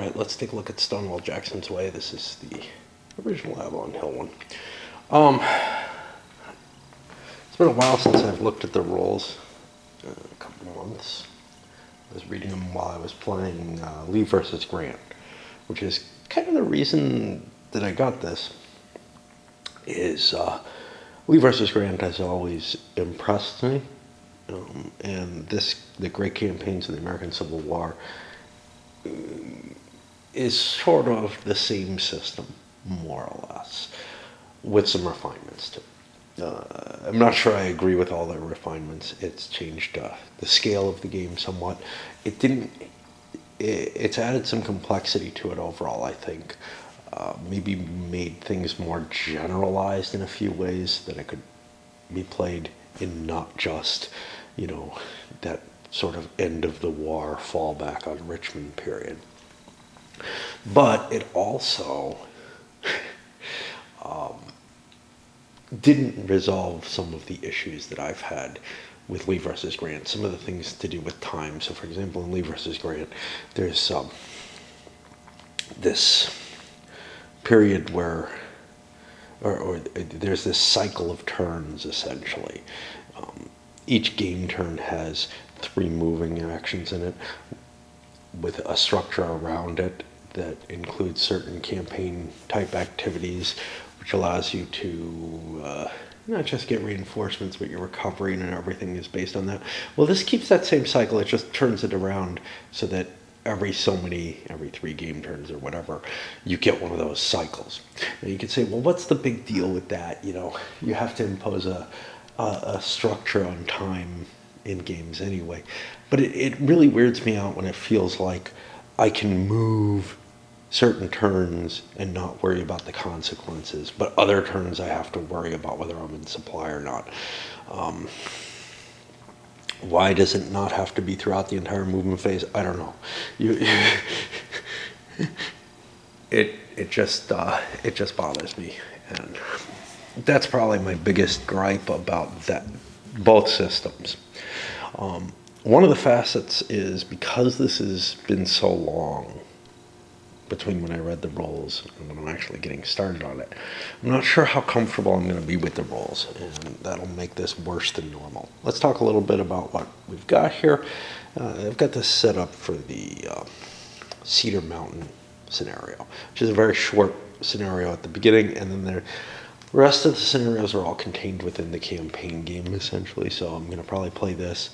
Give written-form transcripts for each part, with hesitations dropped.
right, let's take a look at Stonewall Jackson's Way. This is the original Avalon Hill one. Um, it's been a while since I've looked at the rules, a couple of months. I was reading them while I was playing Lee versus Grant, which is kind of the reason that I got this. Is Lee versus Grant has always impressed me, and the Great Campaigns of the American Civil War is sort of the same system, more or less, with some refinements to it. I'm not sure I agree with all the refinements. It's changed the scale of the game somewhat. It's added some complexity to it overall, I think. Maybe made things more generalized in a few ways that it could be played in not just, that sort of end of the war fallback on Richmond period. But it also didn't resolve some of the issues that I've had with Lee versus Grant. Some of the things to do with time. So, for example, in Lee versus Grant, there's this period where, or there's this cycle of turns, essentially. Each game turn has 3 moving actions in it with a structure around it that includes certain campaign type activities, which allows you to not just get reinforcements, but your recovery and everything is based on that. Well, this keeps that same cycle. It just turns it around so that every 3 game turns or whatever, you get one of those cycles. And you could say, well, what's the big deal with that? You have to impose a structure on time in games anyway. But it really weirds me out when it feels like I can move certain turns and not worry about the consequences, but other turns I have to worry about whether I'm in supply or not. Why does it not have to be throughout the entire movement phase? I don't know. It just bothers me, and that's probably my biggest gripe about both systems. One of the facets is because this has been so long between when I read the rules and when I'm actually getting started on it, I'm not sure how comfortable I'm going to be with the rules, and that'll make this worse than normal. Let's talk a little bit about what we've got here. I've got this set up for the Cedar Mountain scenario, which is a very short scenario at the beginning, and then the rest of the scenarios are all contained within the campaign game, essentially. So I'm going to probably play this,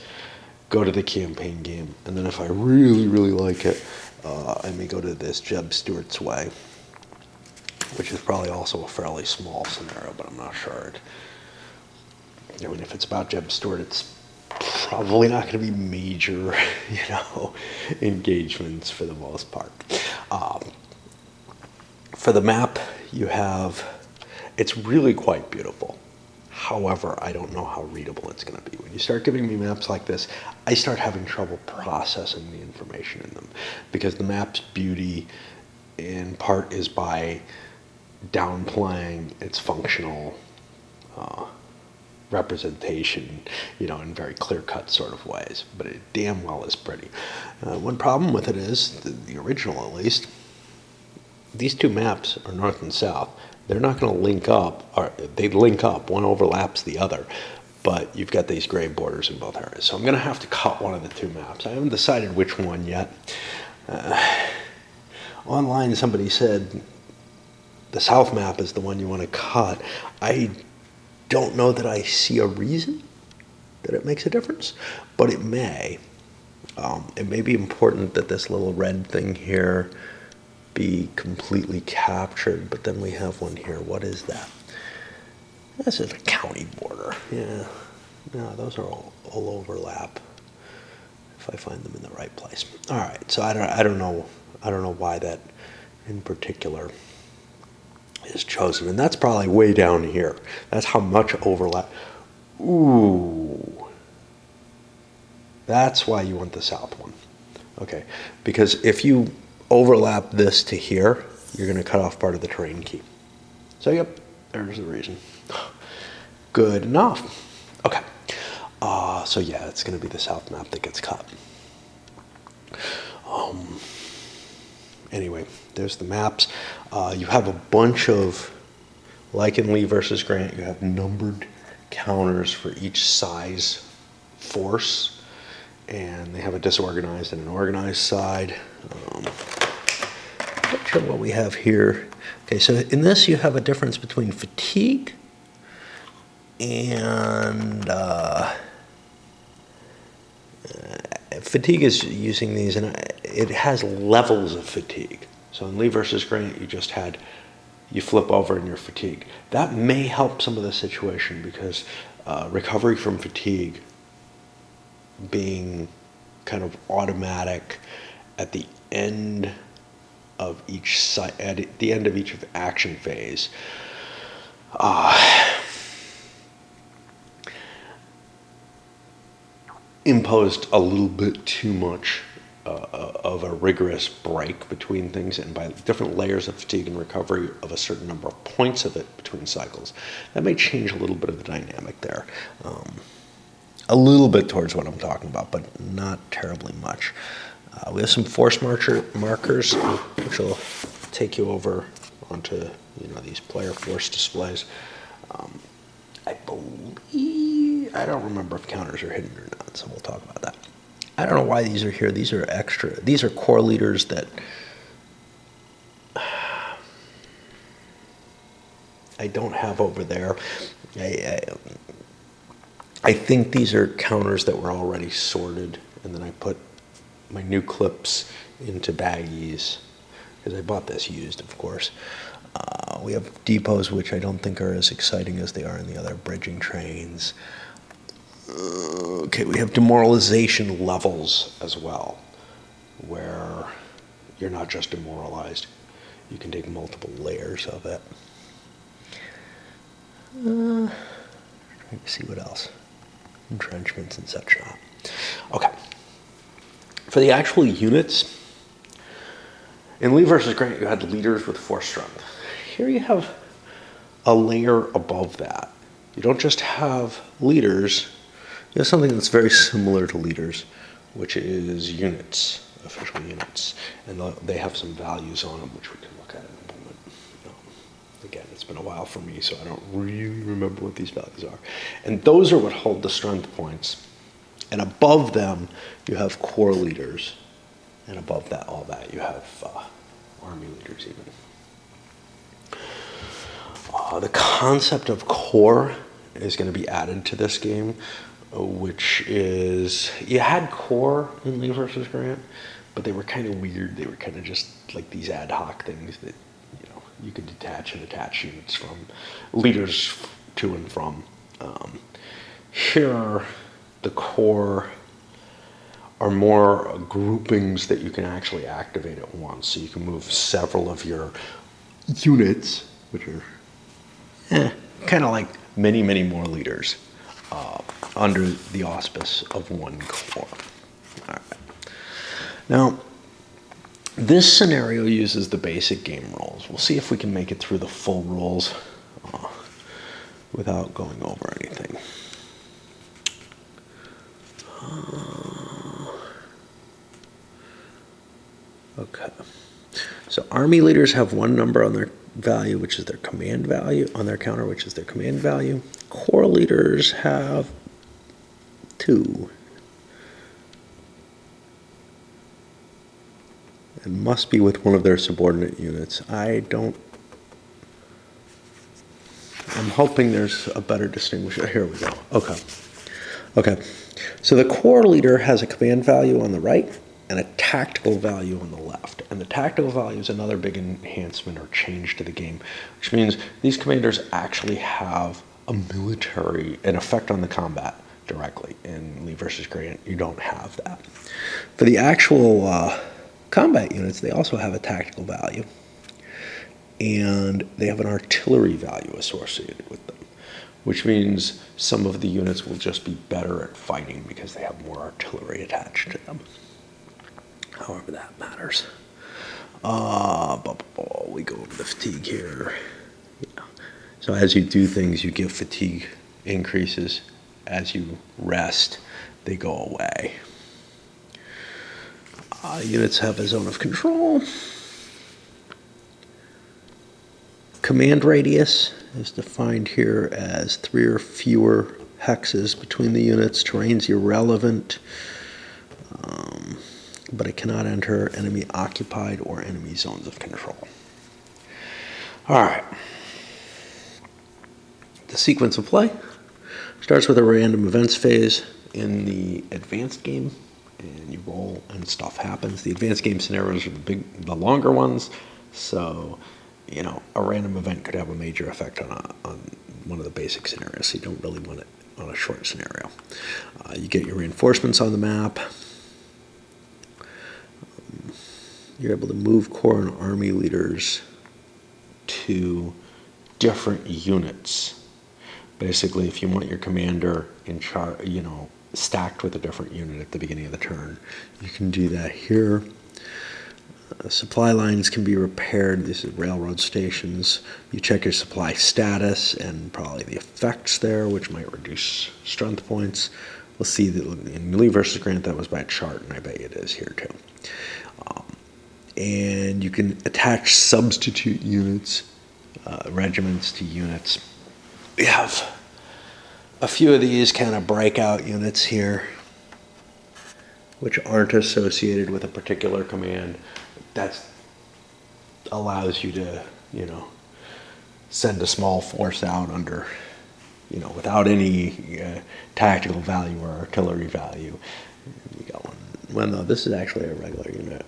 go to the campaign game, and then if I really, really like it, I may go to this Jeb Stuart's Way, which is probably also a fairly small scenario, but I'm not sure. If it's about Jeb Stuart, it's probably not going to be major, engagements for the most part. For the map, it's really quite beautiful. However, I don't know how readable it's going to be. When you start giving me maps like this, I start having trouble processing the information in them, because the map's beauty in part is by downplaying its functional representation, in very clear-cut sort of ways, but it damn well is pretty. One problem with it is, the original at least, these 2 maps are north and south. They're not going to link up, or they link up, one overlaps the other, but you've got these gray borders in both areas. So I'm going to have to cut one of the 2 maps. I haven't decided which one yet. Online somebody said the south map is the one you want to cut. I don't know that I see a reason that it makes a difference, but it may. It may be important that this little red thing here be completely captured, but then we have one here. What is that? This is a county border. Yeah, those are all overlap if I find them in the right place. All right, so I don't know why that in particular is chosen, and that's probably way down here. That's how much overlap. Ooh, that's why you want the south one. Okay, because if you overlap this to here, you're going to cut off part of the terrain key. So yep, there's the reason. Good enough. Okay. So yeah, it's going to be the south map that gets cut. Anyway, there's the maps. You have a bunch of, like in Lee versus Grant, you have numbered counters for each size force, and they have a disorganized and an organized side. Not sure what we have here. Okay, so in this you have a difference between fatigue and fatigue is using these, and it has levels of fatigue. So in Lee versus Grant, you flip over and you're fatigued. That may help some of the situation because recovery from fatigue being kind of automatic at the end of each at the end of each action phase. Imposed a little bit too much of a rigorous break between things, and by different layers of fatigue and recovery of a certain number of points of it between cycles, that may change a little bit of the dynamic there. A little bit towards what I'm talking about, but not terribly much. We have some force markers, which will take you over onto these player force displays. I don't remember if counters are hidden or not, so we'll talk about that. I don't know why these are here. These are extra. These are core leaders that I don't have over there. I think these are counters that were already sorted, and then I put my new clips into baggies because I bought this used, of course. We have depots, which I don't think are as exciting as they are in the other bridging trains. Okay, we have demoralization levels as well, where you're not just demoralized. You can take multiple layers of it. Trying to see what else. Entrenchments and such not. Okay. For the actual units, in Lee versus Grant, you had leaders with force strength. Here you have a layer above that. You don't just have leaders, you have something that's very similar to leaders, which is units, official units. And they have some values on them, which we can look at in a moment. Again, it's been a while for me, so I don't really remember what these values are. And those are what hold the strength points. And above them, you have core leaders. And above that, all that, you have army leaders even. The concept of core is going to be added to this game, which is, you had core in Lee versus Grant, but they were kind of weird. They were kind of just like these ad hoc things that, you could detach and attach units from, leaders to and from. Here, the core are more groupings that you can actually activate at once. So you can move several of your units, which are kind of like many, many more leaders under the auspice of one core. All right. Now, this scenario uses the basic game rules. We'll see if we can make it through the full rules without going over anything. Okay. So army leaders have one number on their value, which is their command value, on their counter, which is their command value. Core leaders have 2. It must be with one of their subordinate units. I'm hoping there's a better distinguisher. Here we go. Okay. So the core leader has a command value on the right and a tactical value on the left. And the tactical value is another big enhancement or change to the game, which means these commanders actually have an effect on the combat directly. In Lee versus Grant, you don't have that. For the actual combat units, they also have a tactical value, and they have an artillery value associated with them, which means some of the units will just be better at fighting because they have more artillery attached to them. However that matters. We go over the fatigue here. Yeah. So as you do things, you give fatigue increases. As you rest, they go away. Units have a zone of control. Command radius is defined here as 3 or fewer hexes between the units. Terrain's irrelevant, but it cannot enter enemy occupied or enemy zones of control. All right. The sequence of play starts with a random events phase in the advanced game, and you roll and stuff happens. The advanced game scenarios are the longer ones, so a random event could have a major effect on one of the basic scenarios. So you don't really want it on a short scenario. You get your reinforcements on the map. You're able to move corps and army leaders to different units. Basically, if you want your commander in charge, stacked with a different unit at the beginning of the turn, you can do that here. Supply lines can be repaired. These are railroad stations. You check your supply status and probably the effects there, which might reduce strength points. We'll see that in Lee versus Grant that was by chart, and I bet it is here too. And you can attach substitute units, regiments to units. We have a few of these kind of breakout units here, which aren't associated with a particular command. That allows you to, send a small force out under, without any tactical value or artillery value. We got one. Well, no, this is actually a regular unit.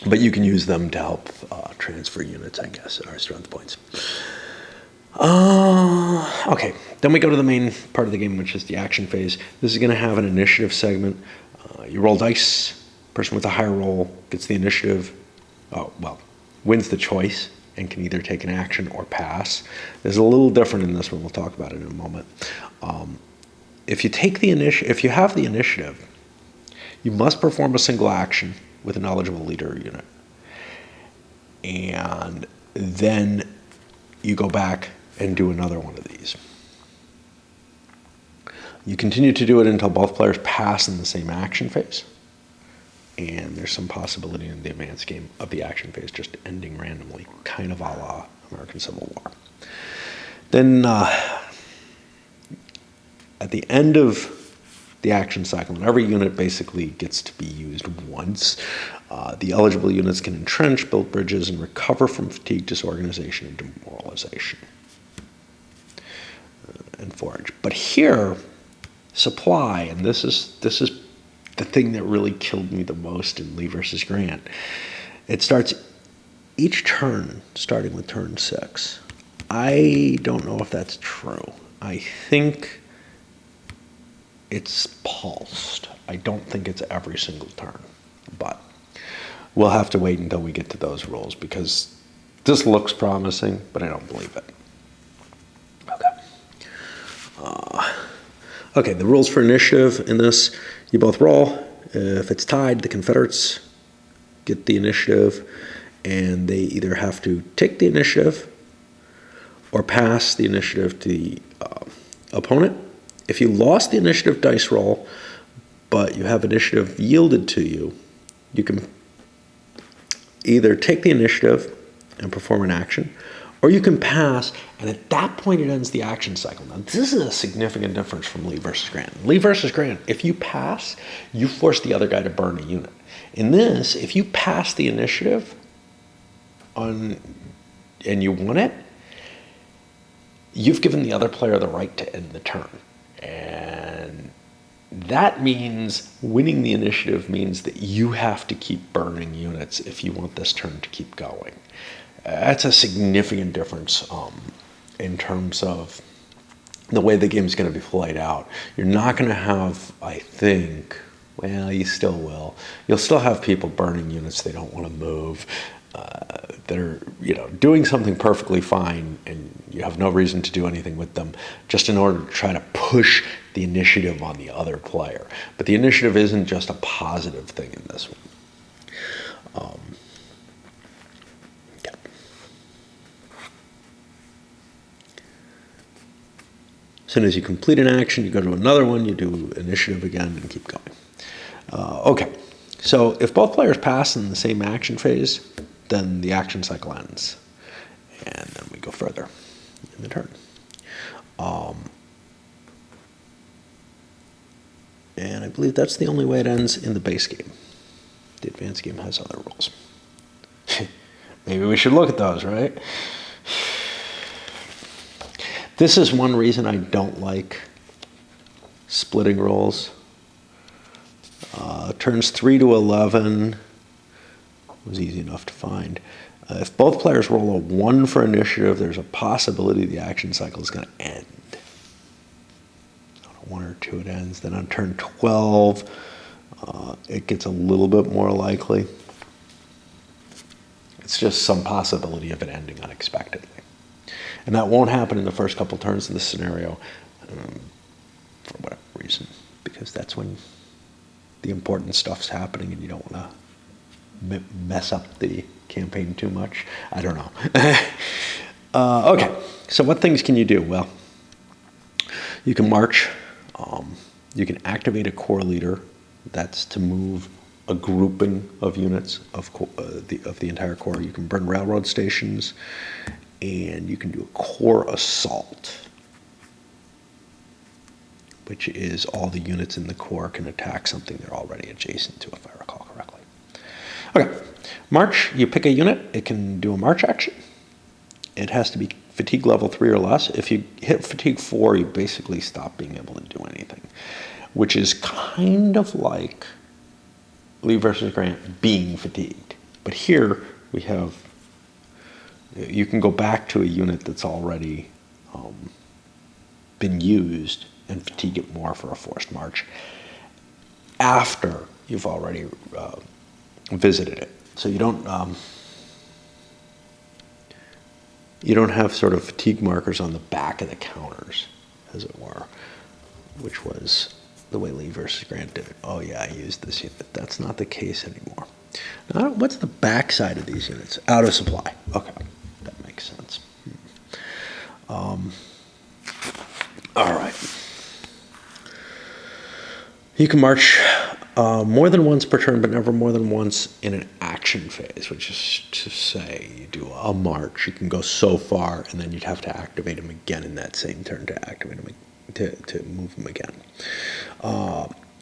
But you can use them to help transfer units, I guess, or strength points. Okay, then we go to the main part of the game, which is the action phase. This is going to have an initiative segment. You roll dice. Person with a higher roll gets the initiative. Wins the choice and can either take an action or pass. There's a little different in this one. We'll talk about it in a moment. If you have the initiative, you must perform a single action with an eligible leader unit, and then you go back and do another one of these. You continue to do it until both players pass in the same action phase, and there's some possibility in the advanced game of the action phase just ending randomly, kind of a la American Civil War. Then at the end of the action cycle, and every unit basically gets to be used once, the eligible units can entrench, build bridges, and recover from fatigue, disorganization, and demoralization, and forage. But here, supply, and this is the thing that really killed me the most in Lee versus Grant. It starts each turn, starting with turn 6. I don't know if that's true. I think it's pulsed. I don't think it's every single turn, but we'll have to wait until we get to those rules because this looks promising, but I don't believe it. Okay, the rules for initiative in this, you both roll. If it's tied, the Confederates get the initiative, and they either have to take the initiative or pass the initiative to the opponent. If you lost the initiative dice roll, but you have initiative yielded to you, you can either take the initiative and perform an action, or you can pass, and at that point it ends the action cycle. Now, this is a significant difference from Lee versus Grant. Lee versus Grant, if you pass, you force the other guy to burn a unit. In this, if you pass the initiative and you won it, you've given the other player the right to end the turn. And that means winning the initiative means that you have to keep burning units if you want this turn to keep going. That's a significant difference in terms of the way the game is going to be played out. You're not going to have, I think, well, you still will. You'll still have people burning units they don't want to move, that are, doing something perfectly fine, and you have no reason to do anything with them, just in order to try to push the initiative on the other player. But the initiative isn't just a positive thing in this one. Yeah. As soon as you complete an action, you go to another one, you do initiative again, and keep going. Okay, so if both players pass in the same action phase, then the action cycle ends. And then we go further in the turn. And I believe that's the only way it ends in the base game. The advanced game has other rules. Maybe we should look at those, right? This is one reason I don't like splitting rolls. Turns 3 to 11 was easy enough to find. If both players roll a 1 for initiative, there's a possibility the action cycle is going to end. On a 1 or 2 it ends. Then on turn 12, it gets a little bit more likely. It's just some possibility of it ending unexpectedly. And that won't happen in the first couple turns of the scenario for whatever reason, because that's when the important stuff's happening and you don't want to mess up the campaign too much. I don't know. Okay, so what things can you do? Well, you can march. You can activate a core leader. That's to move a grouping of units of the entire core. You can burn railroad stations, and you can do a core assault, which is all the units in the core can attack something they're already adjacent to, if I recall correctly. Okay, march, you pick a unit. It can do a march action. It has to be fatigue level 3 or less. If you hit fatigue 4, you basically stop being able to do anything, which is kind of like Lee versus Grant being fatigued. But here we have, you can go back to a unit that's already been used and fatigue it more for a forced march after you've already visited it. So you don't have sort of fatigue markers on the back of the counters, as it were, which was the way Lee versus Grant did it. Oh yeah, I used this unit. That's not the case anymore. Now, what's the back side of these units? Out of supply. Okay, that makes sense. All right. You can march more than once per turn, but never more than once in an action phase, which is to say you do a march. You can go so far, and then you'd have to activate them again in that same turn to activate them, to move them again.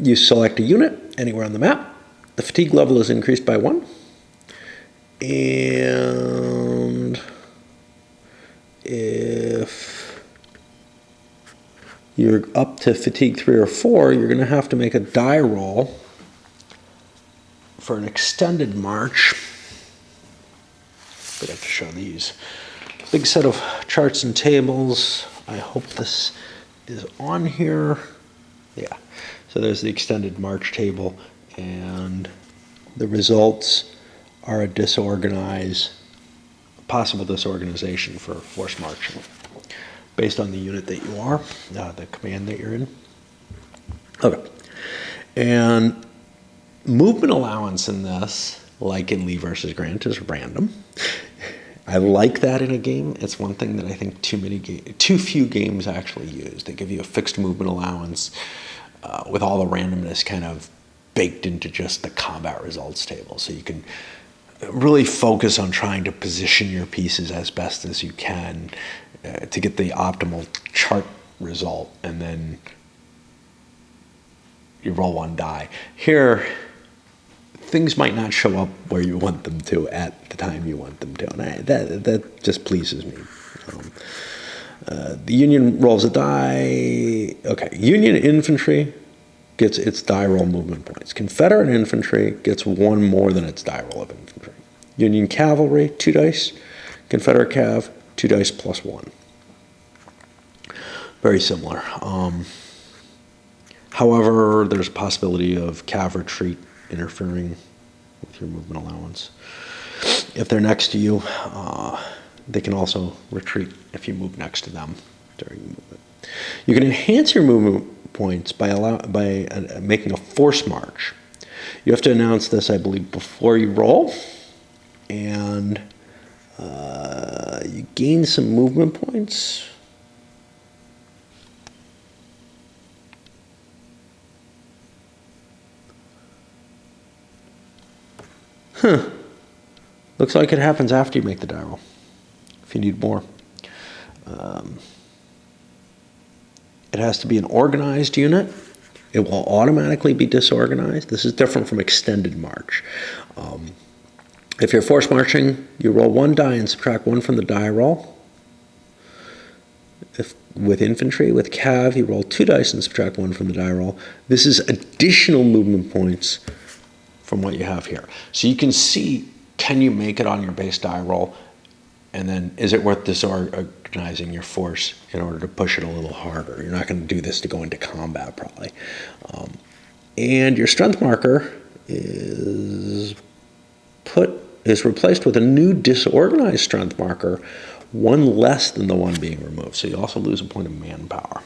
You select a unit anywhere on the map. The fatigue level is increased by 1. And if you're up to fatigue 3 or 4, you're going to have to make a die roll for an extended march. But I have to show these. Big set of charts and tables. I hope this is on here. Yeah. So there's the extended march table, and the results are a possible disorganization for forced marching based on the unit that you are, the command that you're in. Okay. And movement allowance in this, like in Lee versus Grant, is random. I like that in a game. It's one thing that I think too few games actually use. They give you a fixed movement allowance with all the randomness kind of baked into just the combat results table. So you can really focus on trying to position your pieces as best as you can to get the optimal chart result, and then you roll one die. Here, things might not show up where you want them to at the time you want them to, and that just pleases me. The Union rolls a die. Okay, Union infantry gets its die roll movement points. Confederate infantry gets 1 more than its die roll of infantry. Union cavalry, 2 dice. Confederate cav, 2 dice plus 1. Very similar. However, there's a possibility of cav retreat interfering with your movement allowance. If they're next to you, they can also retreat if you move next to them during the movement. You can enhance your movement points by making a force march. You have to announce this, I believe, before you roll, and you gain some movement points. Looks like it happens after you make the die roll, if you need more. It has to be an organized unit. It will automatically be disorganized. This is different from extended march. If you're force marching, you roll 1 die and subtract 1 from the die roll. With infantry, with cav, you roll 2 dice and subtract 1 from the die roll. This is additional movement points from what you have here. So you can see, can you make it on your base die roll? And then is it worth disorganizing your force in order to push it a little harder? You're not going to do this to go into combat probably. And your strength marker is replaced with a new disorganized strength marker, 1 less than the one being removed. So you also lose a point of manpower,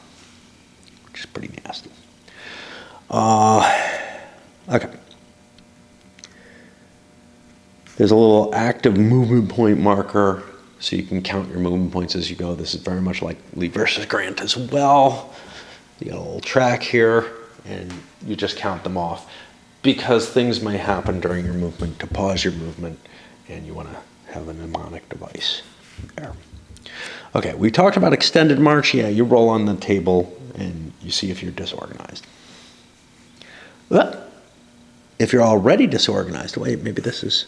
which is pretty nasty. Okay. There's a little active movement point marker, so you can count your movement points as you go. This is very much like Lee versus Grant as well. You got a little track here, and you just count them off, because things may happen during your movement to pause your movement, and you want to have a mnemonic device there. Okay, we talked about extended march. Yeah, you roll on the table and you see if you're disorganized. Well, if you're already disorganized, wait, maybe this is,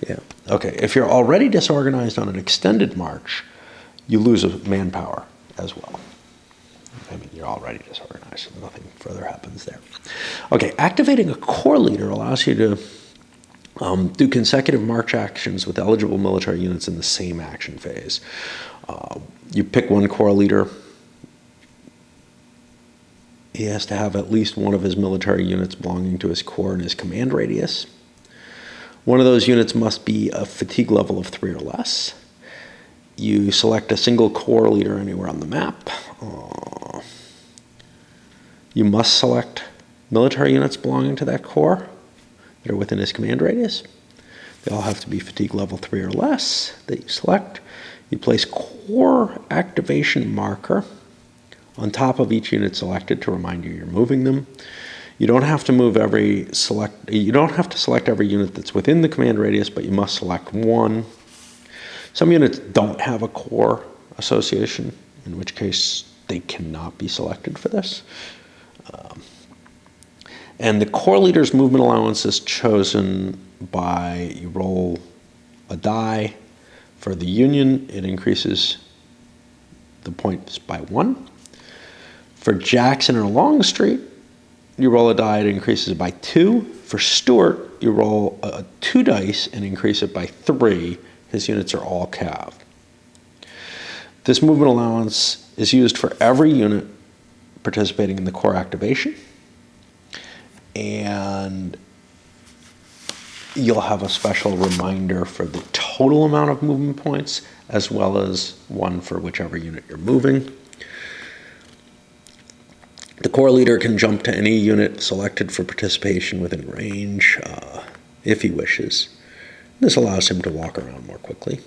yeah. Okay, if you're already disorganized on an extended march, you lose a manpower as well. I mean, you're already disorganized, so nothing further happens there. Okay, activating a corps leader allows you to do consecutive march actions with eligible military units in the same action phase. You pick one corps leader. He has to have at least one of his military units belonging to his corps in his command radius. One of those units must be a fatigue level of 3 or less. You select a single corps leader anywhere on the map. You must select military units belonging to that corps that are within his command radius. They all have to be fatigue level 3 or less that you select. You place corps activation marker on top of each unit selected to remind you you're moving them. You don't have to select every unit that's within the command radius, but you must select one. Some units don't have a corps association, in which case they cannot be selected for this. And the corps leader's movement allowance is chosen by, you roll a die. For the Union, it increases the points by 1. For Jackson or Longstreet, you roll a die, it increases it by 2. For Stuart, you roll 2 dice and increase it by 3. His units are all cav. This movement allowance is used for every unit participating in the corps activation. And you'll have a special reminder for the total amount of movement points, as well as one for whichever unit you're moving. The corps leader can jump to any unit selected for participation within range if he wishes. This allows him to walk around more quickly.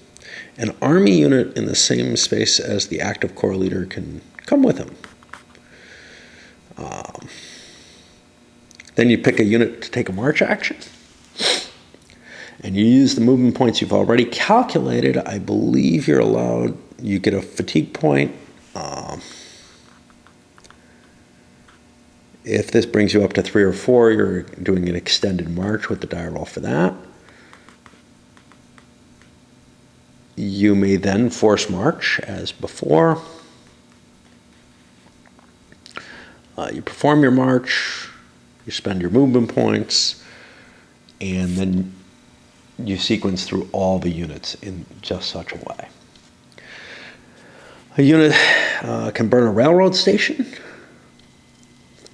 An army unit in the same space as the active corps leader can come with him. Then you pick a unit to take a march action. And you use the movement points you've already calculated. I believe you're allowed, you get a fatigue point. If this brings you up to 3 or 4, you're doing an extended march with the die roll for that. You may then force march as before. You perform your march, you spend your movement points, and then you sequence through all the units in just such a way. A unit can burn a railroad station.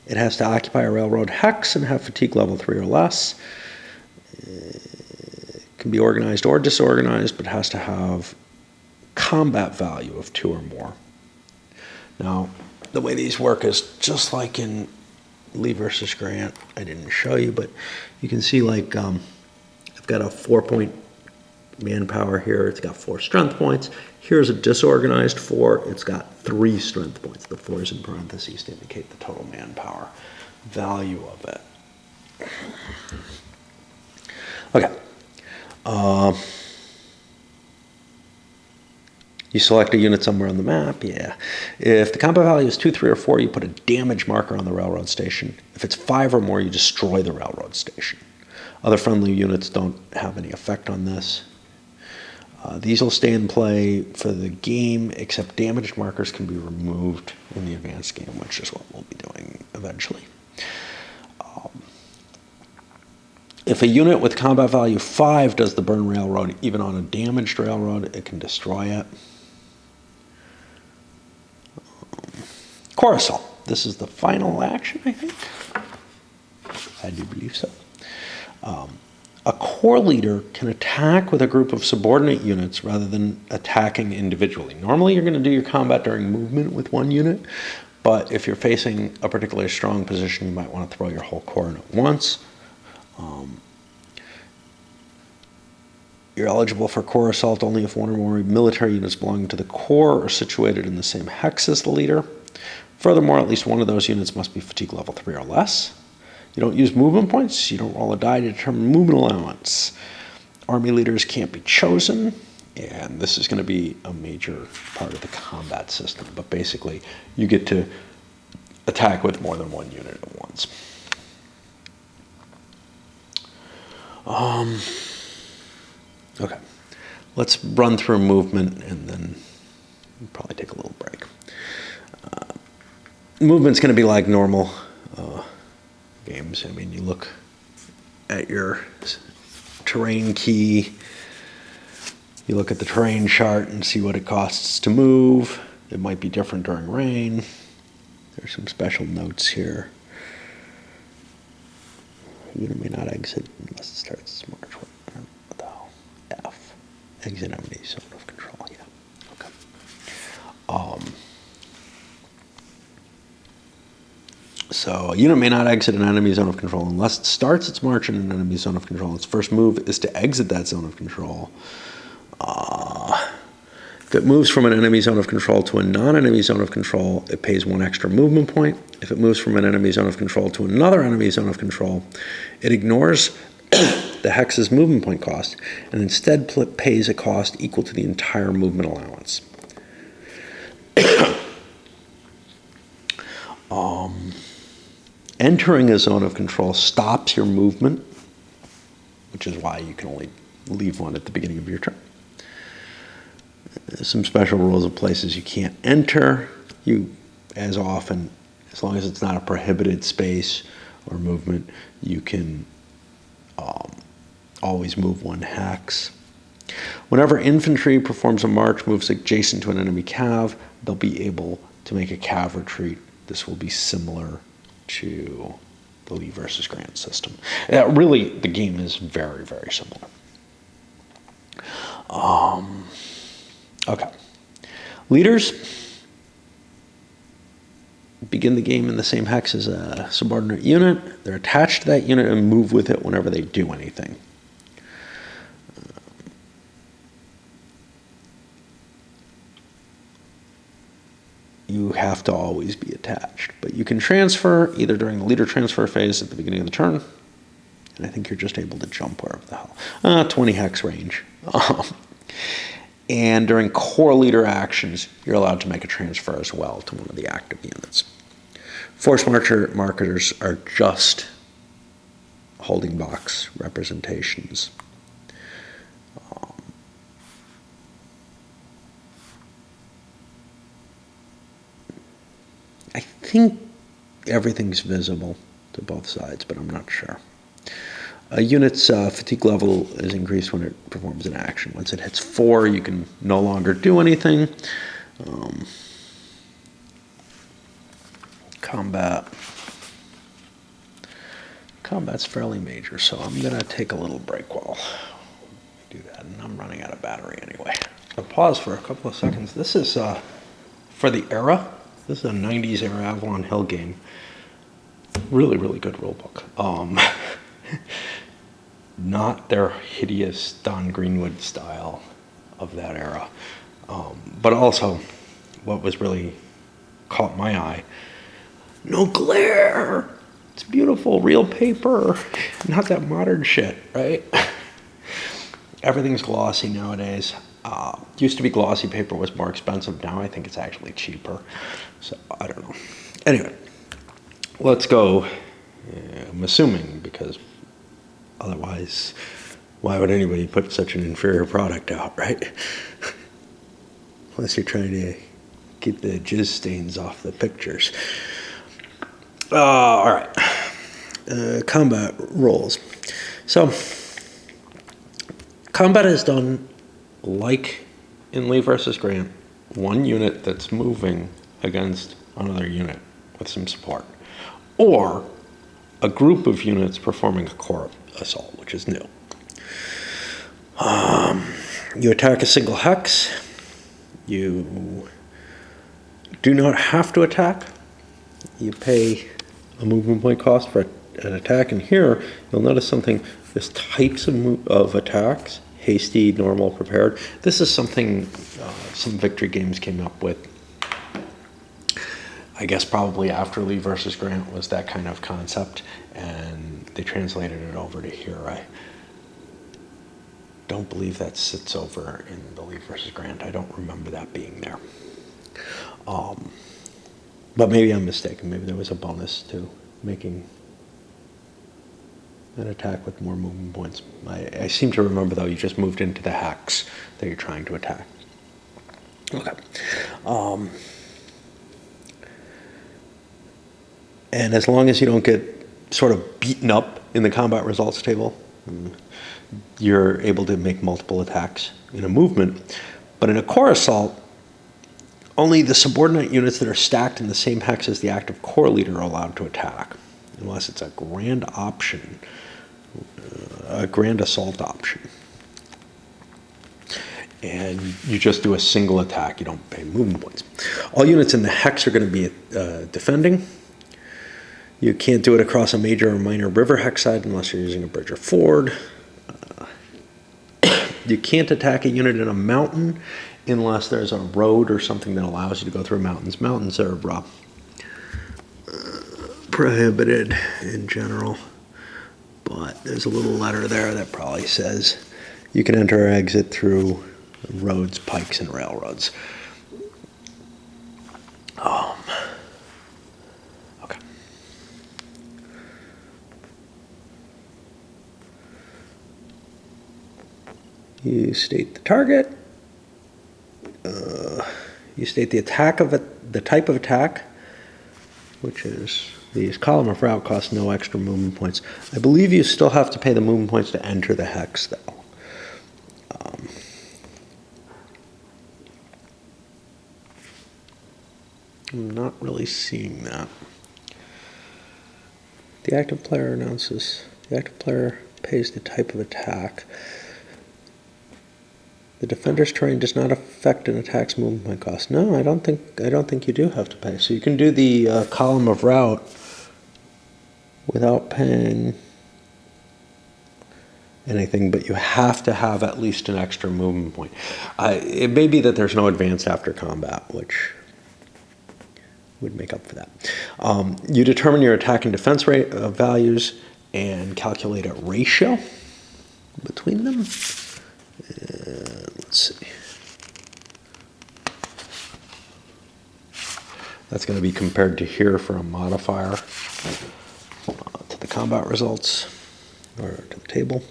It has to occupy a railroad hex and have fatigue level 3 or less. It can be organized or disorganized, but has to have combat value of 2 or more. Now, the way these work is just like in Lee versus Grant. I didn't show you, but you can see like I've got a 4-point manpower here. It's got 4 strength points. Here's a disorganized 4. It's got 3 strength points. The 4 is in parentheses to indicate the total manpower value of it. Okay. You select a unit somewhere on the map, yeah. If the combat value is 2, 3, or 4, you put a damage marker on the railroad station. If it's 5 or more, you destroy the railroad station. Other friendly units don't have any effect on this. These will stay in play for the game, except damaged markers can be removed in the advanced game, which is what we'll be doing eventually. If a unit with combat value 5 does the burn railroad, even on a damaged railroad, it can destroy it. Carousel. This is the final action, I think. I do believe so. A corps leader can attack with a group of subordinate units rather than attacking individually. Normally, you're going to do your combat during movement with one unit, but if you're facing a particularly strong position, you might want to throw your whole corps in at once. You're eligible for corps assault only if one or more military units belonging to the corps are situated in the same hex as the leader. Furthermore, at least one of those units must be fatigue level 3 or less. You don't use movement points. You don't roll a die to determine movement allowance. Army leaders can't be chosen, and this is going to be a major part of the combat system. But basically, you get to attack with more than one unit at once. Okay, let's run through movement, and then we'll probably take a little break. Movement's going to be like normal games. I mean, you look at your terrain key, you look at the terrain chart and see what it costs to move. It might be different during rain. There's some special notes here. Unit may not exit unless it starts its march. What the hell? F. Exit enemy zone of control. Yeah. Okay. So a unit may not exit an enemy zone of control unless it starts its march in an enemy zone of control. Its first move is to exit that zone of control. If it moves from an enemy zone of control to a non-enemy zone of control, it pays 1 extra movement point. If it moves from an enemy zone of control to another enemy zone of control, it ignores the hex's movement point cost and instead pays a cost equal to the entire movement allowance. Entering a zone of control stops your movement, which is why you can only leave one at the beginning of your turn. There's some special rules of places you can't enter. You, as often, as long as it's not a prohibited space or movement, you can always move 1 hex. Whenever infantry performs a march, moves adjacent to an enemy cav, they'll be able to make a cav retreat. This will be similar to the Lee versus Grant system. Really, the game is very, very similar. Okay. Leaders begin the game in the same hex as a subordinate unit. They're attached to that unit and move with it whenever they do anything. You have to always be attached, but you can transfer either during the leader transfer phase at the beginning of the turn, and I think you're just able to jump wherever the hell. 20 hex range. And during core leader actions, you're allowed to make a transfer as well to one of the active units. Force markers are just holding box representations. I think everything's visible to both sides, but I'm not sure. A unit's fatigue level is increased when it performs an action. Once it hits 4, you can no longer do anything. Combat's fairly major, so I'm going to take a little break while we do that, and I'm running out of battery anyway. I'll pause for a couple of seconds. This is for the era. This is a 90s era Avalon Hill game. Really, really good rulebook. Not their hideous Don Greenwood style of that era. But also, what was really caught my eye, no glare. It's beautiful, real paper. Not that modern shit, right? Everything's glossy nowadays. Used to be glossy paper was more expensive. Now I think it's actually cheaper. So I don't know. Anyway, let's go. I'm assuming, because otherwise, why would anybody put such an inferior product out, right? Unless you're trying to keep the jizz stains off the pictures. All right. Combat rolls. So, combat is done like in Lee versus Grant, one unit that's moving against another unit with some support, or a group of units performing a core assault, which is new. You attack a single hex. You do not have to attack. You pay a movement point cost for an attack, and here you'll notice something. There's types of attacks: hasty, normal, prepared. This is something some victory games came up with. I guess probably after Lee versus Grant was that kind of concept, and they translated it over to here. I don't believe that sits over in the Lee versus Grant. I don't remember that being there. But maybe I'm mistaken. Maybe there was a bonus to making an attack with more movement points. I seem to remember, though, you just moved into the hex that you're trying to attack. Okay. And as long as you don't get sort of beaten up in the combat results table, you're able to make multiple attacks in a movement. But in a core assault, only the subordinate units that are stacked in the same hex as the active core leader are allowed to attack, unless it's a grand option, a grand assault option. And you just do a single attack. You don't pay movement points. All units in the hex are going to be defending. You can't do it across a major or minor river hex side unless you're using a bridge or ford. You can't attack a unit in a mountain unless there's a road or something that allows you to go through mountains. Mountains are prohibited in general, but there's a little letter there that probably says you can enter or exit through roads, pikes, and railroads. Okay. You state the target. You state the attack of it, the type of attack, which is these column of route costs no extra movement points. I believe you still have to pay the movement points to enter the hex, though. I'm not really seeing that. The active player announces the active player pays the type of attack. The defender's terrain does not affect an attack's movement point cost. No, I don't think you do have to pay. So you can do the column of route without paying anything, but you have to have at least an extra movement point. It may be that there's no advance after combat, which would make up for that. You determine your attack and defense rate values and calculate a ratio between them. Let's see. That's going to be compared to here for a modifier to the combat results, or to the table.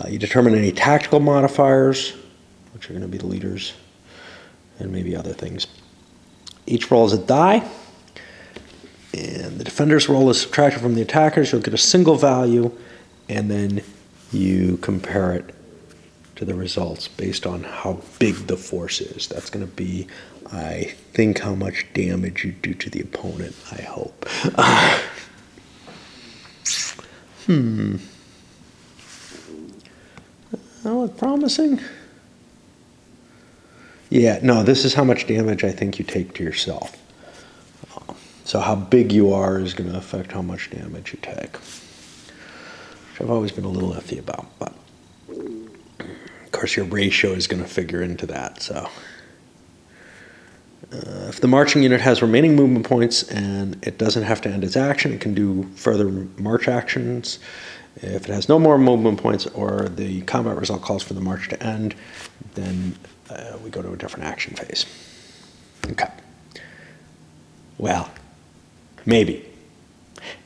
You determine any tactical modifiers, which are going to be the leaders, and maybe other things. Each roll is a die, and the defender's roll is subtracted from the attacker's. You'll get a single value, and then you compare it to the results based on how big the force is. That's going to be, I think, how much damage you do to the opponent, I hope. That was promising. Yeah, no, this is how much damage I think you take to yourself. So how big you are is going to affect how much damage you take, which I've always been a little iffy about, but of course your ratio is going to figure into that. So If the marching unit has remaining movement points and it doesn't have to end its action, it can do further march actions. If it has no more movement points or the combat result calls for the march to end, then we go to a different action phase. Okay. Well, maybe.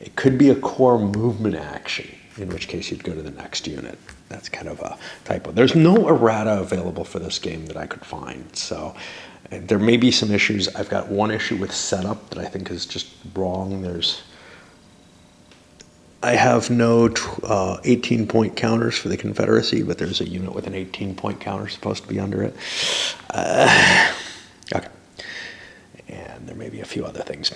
It could be a core movement action, in which case you'd go to the next unit. That's kind of a typo. There's no errata available for this game that I could find, so there may be some issues. I've got one issue with setup that I think is just wrong. I have no 18-point counters for the Confederacy, but there's a unit with an 18-point counter supposed to be under it. Okay. And there may be a few other things.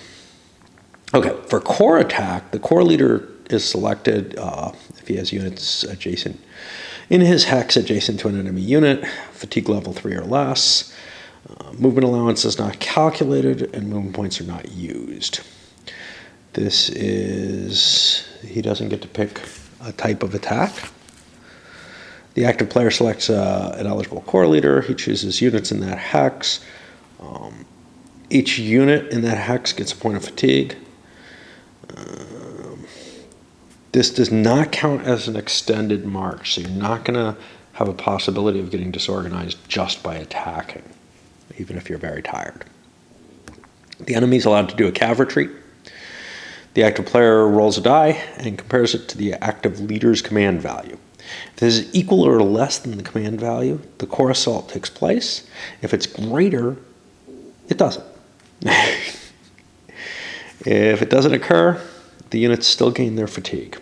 Okay, for core attack, the core leader is selected if he has units adjacent in his hex adjacent to an enemy unit, fatigue level 3 or less. Movement allowance is not calculated, and movement points are not used. This is, he doesn't get to pick a type of attack. The active player selects an eligible core leader. He chooses units in that hex. Each unit in that hex gets a point of fatigue. This does not count as an extended march, so you're not going to have a possibility of getting disorganized just by attacking, even if you're very tired. The enemy is allowed to do a cav retreat. The active player rolls a die and compares it to the active leader's command value. If this is equal or less than the command value, the core assault takes place. If it's greater, it doesn't. If it doesn't occur, the units still gain their fatigue.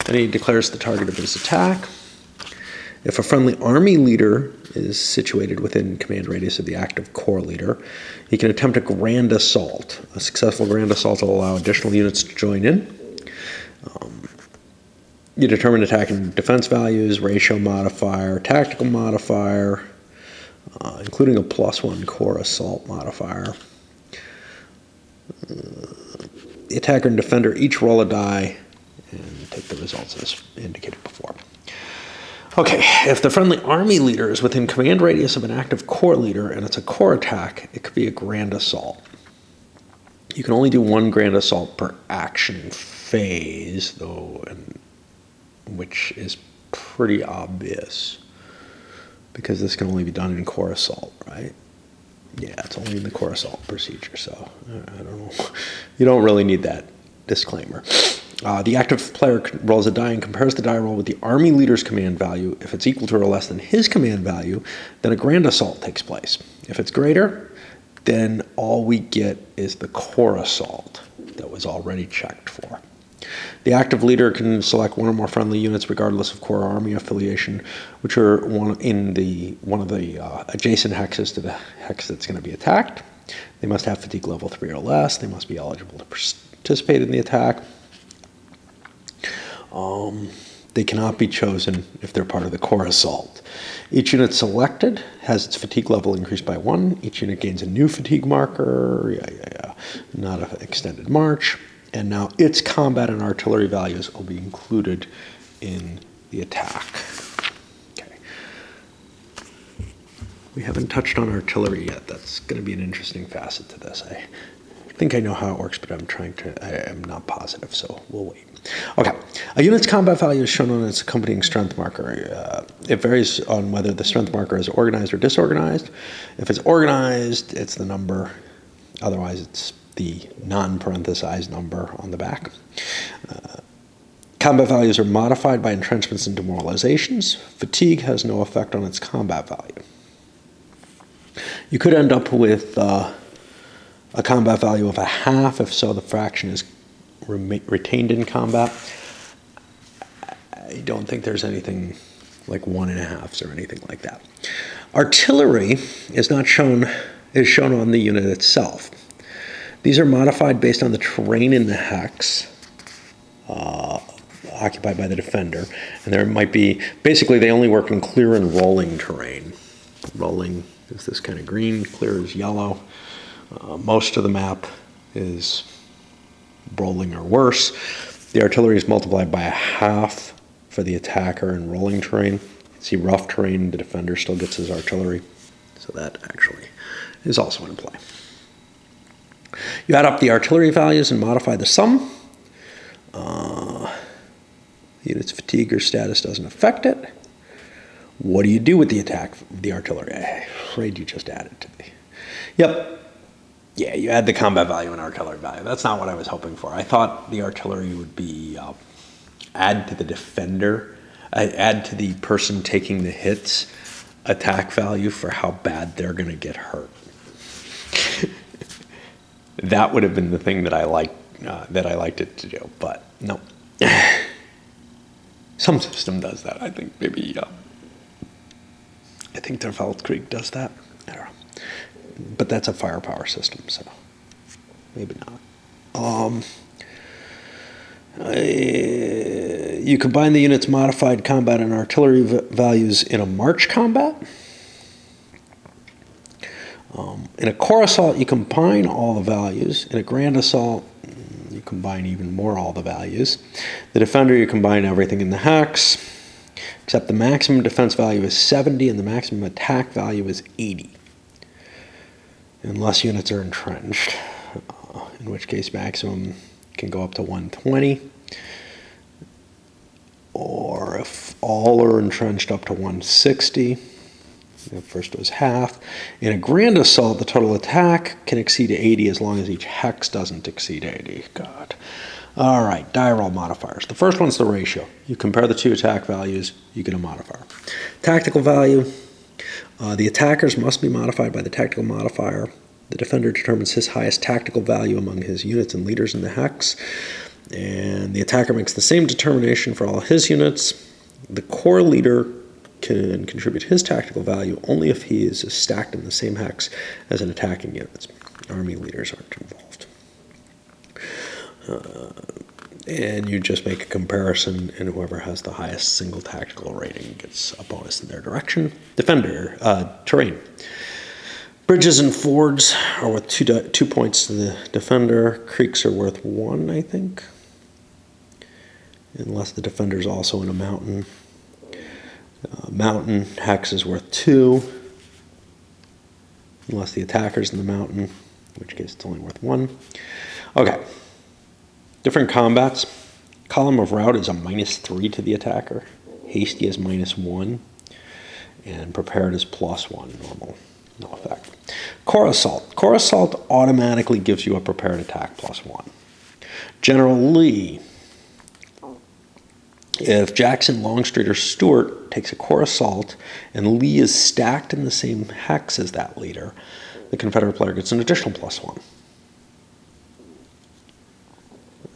Then he declares the target of his attack. If a friendly army leader is situated within command radius of the active core leader, he can attempt a grand assault. A successful grand assault will allow additional units to join in. You determine attack and defense values, ratio modifier, tactical modifier, including a +1 core assault modifier. The attacker and defender each roll a die and take the results as indicated before. Okay, if the friendly army leader is within command radius of an active core leader and it's a core attack, it could be a grand assault. You can only do one grand assault per action phase, though, which is pretty obvious because this can only be done in core assault, right? Yeah, it's only in the core assault procedure, so I don't know. You don't really need that disclaimer. The active player rolls a die and compares the die roll with the army leader's command value. If it's equal to or less than his command value, then a grand assault takes place. If it's greater, then all we get is the core assault that was already checked for. The active leader can select one or more friendly units regardless of core army affiliation, which are one of the adjacent hexes to the hex that's going to be attacked. They must have fatigue level 3 or less. They must be eligible to participate in the attack. They cannot be chosen if they're part of the core assault. Each unit selected has its fatigue level increased by 1. Each unit gains a new fatigue marker. Not an extended march. And now its combat and artillery values will be included in the attack. Okay. We haven't touched on artillery yet. That's going to be an interesting facet to this. I think I know how it works, but I am not positive, so we'll wait. Okay. A unit's combat value is shown on its accompanying strength marker. It varies on whether the strength marker is organized or disorganized. If it's organized, it's the number. Otherwise, it's the non-parenthesized number on the back. Combat values are modified by entrenchments and demoralizations. Fatigue has no effect on its combat value. You could end up with a combat value of 1/2. If so, the fraction is retained in combat. I don't think there's anything like 1.5s or anything like that. Artillery is shown on the unit itself. These are modified based on the terrain in the hex occupied by the defender. And there might be, basically they only work in clear and rolling terrain. Rolling is this kind of green, clear is yellow. Most of the map is rolling or worse. The artillery is multiplied by 1/2 for the attacker in rolling terrain. See rough terrain, the defender still gets his artillery. So So that actually is also in play. You add up the artillery values and modify the sum. The unit's fatigue or status doesn't affect it. What do you do with the attack, the artillery? I'm afraid you just added to the... Yep. Yeah, you add the combat value and artillery value. That's not what I was hoping for. I thought the artillery would be add to the defender, add to the person taking the hits attack value for how bad they're going to get hurt. That would have been the thing that I liked it to do, but no. Some system does that. I think maybe. I think the Feldkrieg does that. I don't know, but that's a firepower system, so maybe not. You combine the unit's modified combat and artillery values in a march combat. In a corps assault, you combine all the values. In a grand assault, you combine even more all the values. The defender, you combine everything in the hex, except the maximum defense value is 70 and the maximum attack value is 80. Unless units are entrenched, in which case maximum can go up to 120. Or if all are entrenched, up to 160. The first was half. In a grand assault, the total attack can exceed 80 as long as each hex doesn't exceed 80. God. All right, die roll modifiers. The first one's the ratio. You compare the two attack values, you get a modifier. Tactical value. The attackers must be modified by the tactical modifier. The defender determines his highest tactical value among his units and leaders in the hex. And the attacker makes the same determination for all his units. The corps leader can contribute his tactical value only if he is stacked in the same hex as an attacking unit. Army leaders aren't involved. And you just make a comparison, and whoever has the highest single tactical rating gets a bonus in their direction. Defender, terrain. Bridges and fords are worth 2 points to the defender. Creeks are worth 1, I think. Unless the defender's also in a mountain. Mountain hex is worth 2. Unless the attacker's in the mountain, in which case it's only worth 1. Okay. Different combats. Column of route is a -3 to the attacker. Hasty is -1. And prepared is +1 normal. No effect. Corps assault. Corps assault automatically gives you a prepared attack +1. General Lee. If Jackson, Longstreet, or Stewart takes a corps assault and Lee is stacked in the same hex as that leader, the Confederate player gets an additional +1.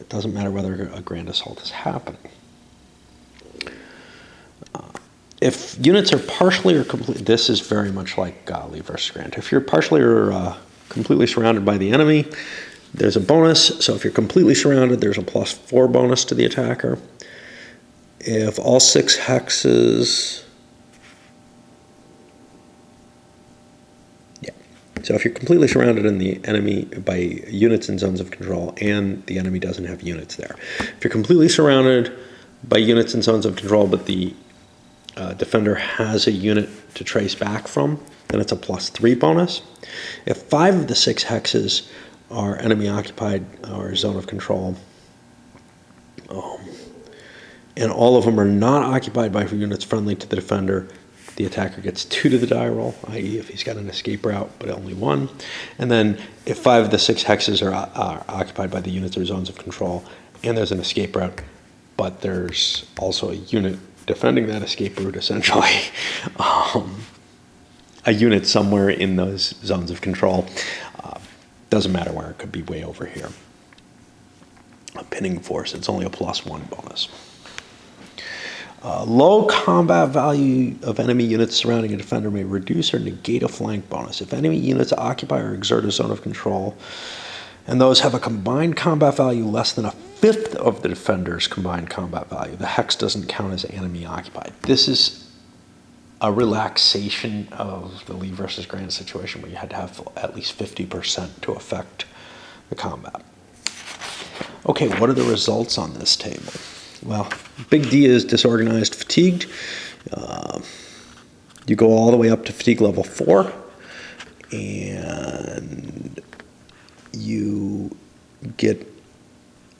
It doesn't matter whether a grand assault is happening. If units are partially or completely, this is very much like Lee versus Grant. If you're partially or completely surrounded by the enemy, there's a bonus. So if you're completely surrounded, there's a +4 bonus to the attacker. If all 6 hexes, so if you're completely surrounded in the enemy by units in zones of control and the enemy doesn't have units there. If you're completely surrounded by units in zones of control, but the defender has a unit to trace back from, then it's a +3 bonus. If 5 of the 6 hexes are enemy occupied or zone of control, and all of them are not occupied by units friendly to the defender, the attacker gets 2 to the die roll, i.e. if he's got an escape route, but only 1. And then if 5 of the 6 hexes are occupied by the units or zones of control, and there's an escape route, but there's also a unit defending that escape route, essentially, a unit somewhere in those zones of control, doesn't matter where, it could be way over here. A pinning force, it's only a +1 bonus. Low combat value of enemy units surrounding a defender may reduce or negate a flank bonus. If enemy units occupy or exert a zone of control, and those have a combined combat value less than 1/5 of the defender's combined combat value, the hex doesn't count as enemy occupied. This is a relaxation of the Lee versus Grant situation where you had to have at least 50% to affect the combat. Okay, what are the results on this table? Well, Big D is disorganized, fatigued. You go all the way up to fatigue level 4. and you get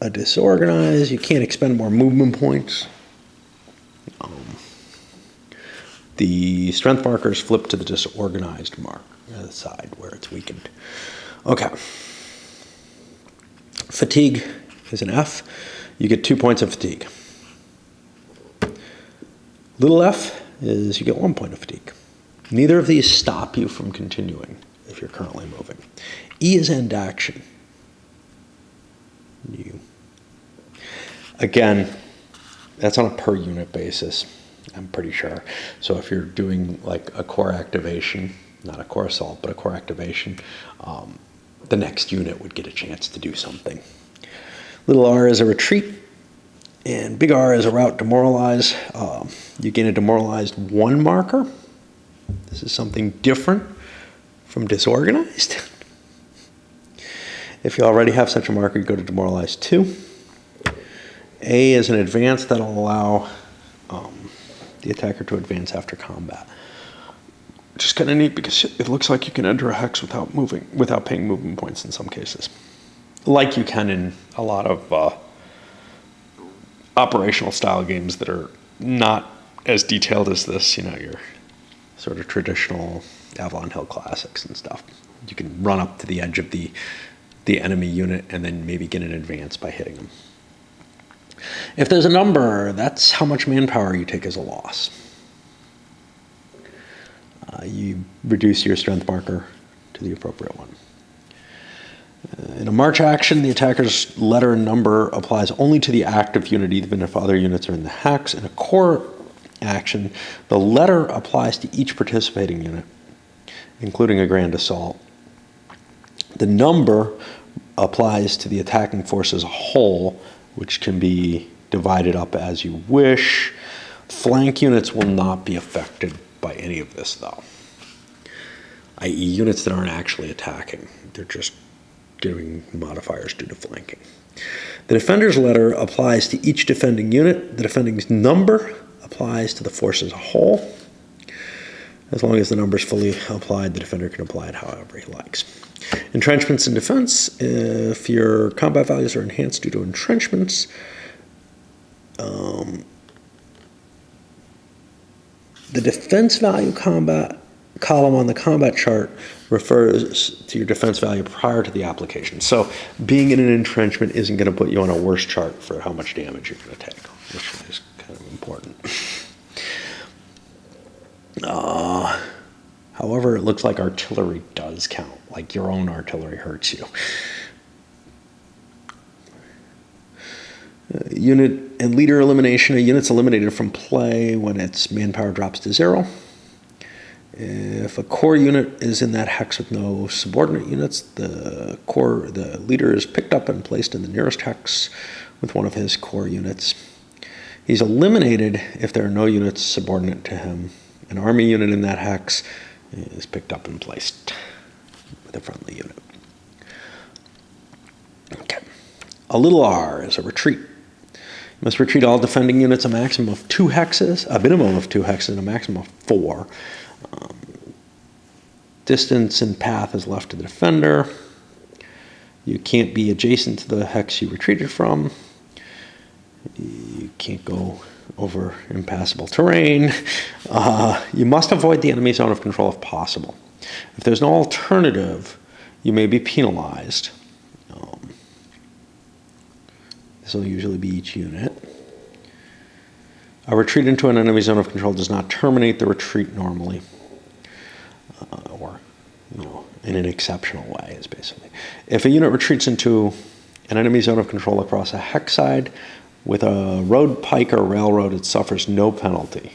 a disorganized. You can't expend more movement points. The strength markers flip to the disorganized mark side where it's weakened. Okay. Fatigue is an F. You get 2 points of fatigue. Little f is you get 1 point of fatigue. Neither of these stop you from continuing if you're currently moving. E is end action. Again, that's on a per unit basis, I'm pretty sure. So if you're doing like a core activation, not a core assault, but a core activation, the next unit would get a chance to do something. Little r is a retreat, and big R is a route demoralize. You gain a demoralized 1 marker. This is something different from disorganized. If you already have such a marker, you go to demoralize 2. A is an advance that'll allow the attacker to advance after combat. Which is kind of neat because it looks like you can enter a hex without paying movement points in some cases. Like you can in a lot of operational style games that are not as detailed as this, you know, your sort of traditional Avalon Hill classics and stuff. You can run up to the edge of the enemy unit and then maybe get an advance by hitting them. If there's a number, that's how much manpower you take as a loss. You reduce your strength marker to the appropriate one. In a march action, the attacker's letter and number applies only to the active unit, even if other units are in the hex. In a core action, the letter applies to each participating unit, including a grand assault. The number applies to the attacking force as a whole, which can be divided up as you wish. Flank units will not be affected by any of this, though, i.e. units that aren't actually attacking. They're just giving modifiers due to flanking. The defender's letter applies to each defending unit. The defending's number applies to the force as a whole. As long as the number is fully applied, the defender can apply it however he likes. Entrenchments and defense. If your combat values are enhanced due to entrenchments, the defense value combat column on the combat chart refers to your defense value prior to the application. So being in an entrenchment isn't going to put you on a worse chart for how much damage you're going to take, which is kind of important. However, it looks like artillery does count, like your own artillery hurts you. Unit and leader elimination. A unit's eliminated from play when its manpower drops to 0. If a core unit is in that hex with no subordinate units, the leader is picked up and placed in the nearest hex with one of his core units. He's eliminated if there are no units subordinate to him. An army unit in that hex is picked up and placed with a friendly unit. Okay. A little r is a retreat. You must retreat all defending units a maximum of 2 hexes, a minimum of 2 hexes, and a maximum of 4. Distance and path is left to the defender. You can't be adjacent to the hex you retreated from. You can't go over impassable terrain. You must avoid the enemy zone of control if possible. If there's no alternative, you may be penalized. This will usually be each unit. A retreat into an enemy zone of control does not terminate the retreat normally, or in an exceptional way, is basically. If a unit retreats into an enemy zone of control across a hex side with a road, pike, or railroad, it suffers no penalty.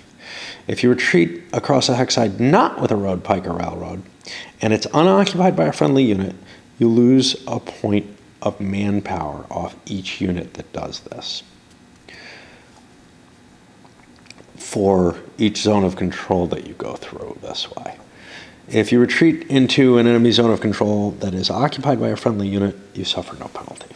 If you retreat across a hex side not with a road, pike, or railroad, and it's unoccupied by a friendly unit, you lose a point of manpower off each unit that does this for each zone of control that you go through this way. If you retreat into an enemy zone of control that is occupied by a friendly unit, you suffer no penalty.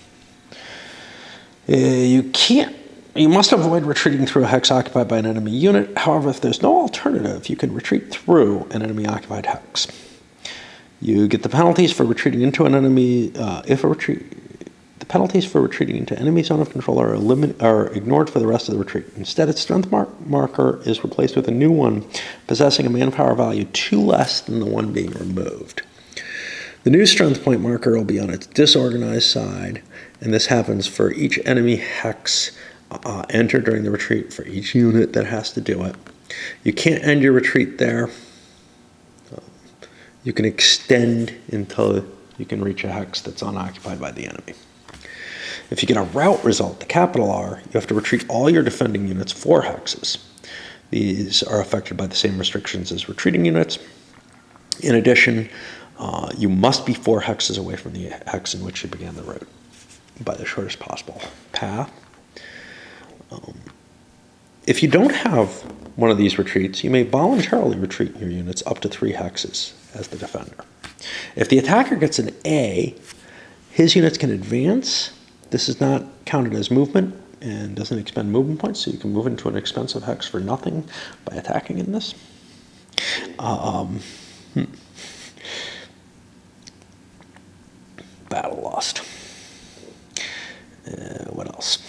You must avoid retreating through a hex occupied by an enemy unit. However, if there's no alternative, you can retreat through an enemy occupied hex. You get the penalties for retreating into an enemy. The penalties for retreating into enemy zone of control are ignored for the rest of the retreat. Instead, its strength marker is replaced with a new one possessing a manpower value 2 less than the one being removed. The new strength point marker will be on its disorganized side, and this happens for each enemy hex entered during the retreat for each unit that has to do it. You can't end your retreat there. You can extend until you can reach a hex that's unoccupied by the enemy. If you get a rout result, the capital R, you have to retreat all your defending units 4 hexes. These are affected by the same restrictions as retreating units. In addition, you must be 4 hexes away from the hex in which you began the route by the shortest possible path. If you don't have one of these retreats, you may voluntarily retreat your units up to 3 hexes as the defender. If the attacker gets an A, his units can advance. This is not counted as movement and doesn't expend movement points, so you can move into an expensive hex for nothing by attacking in this. Battle lost. What else?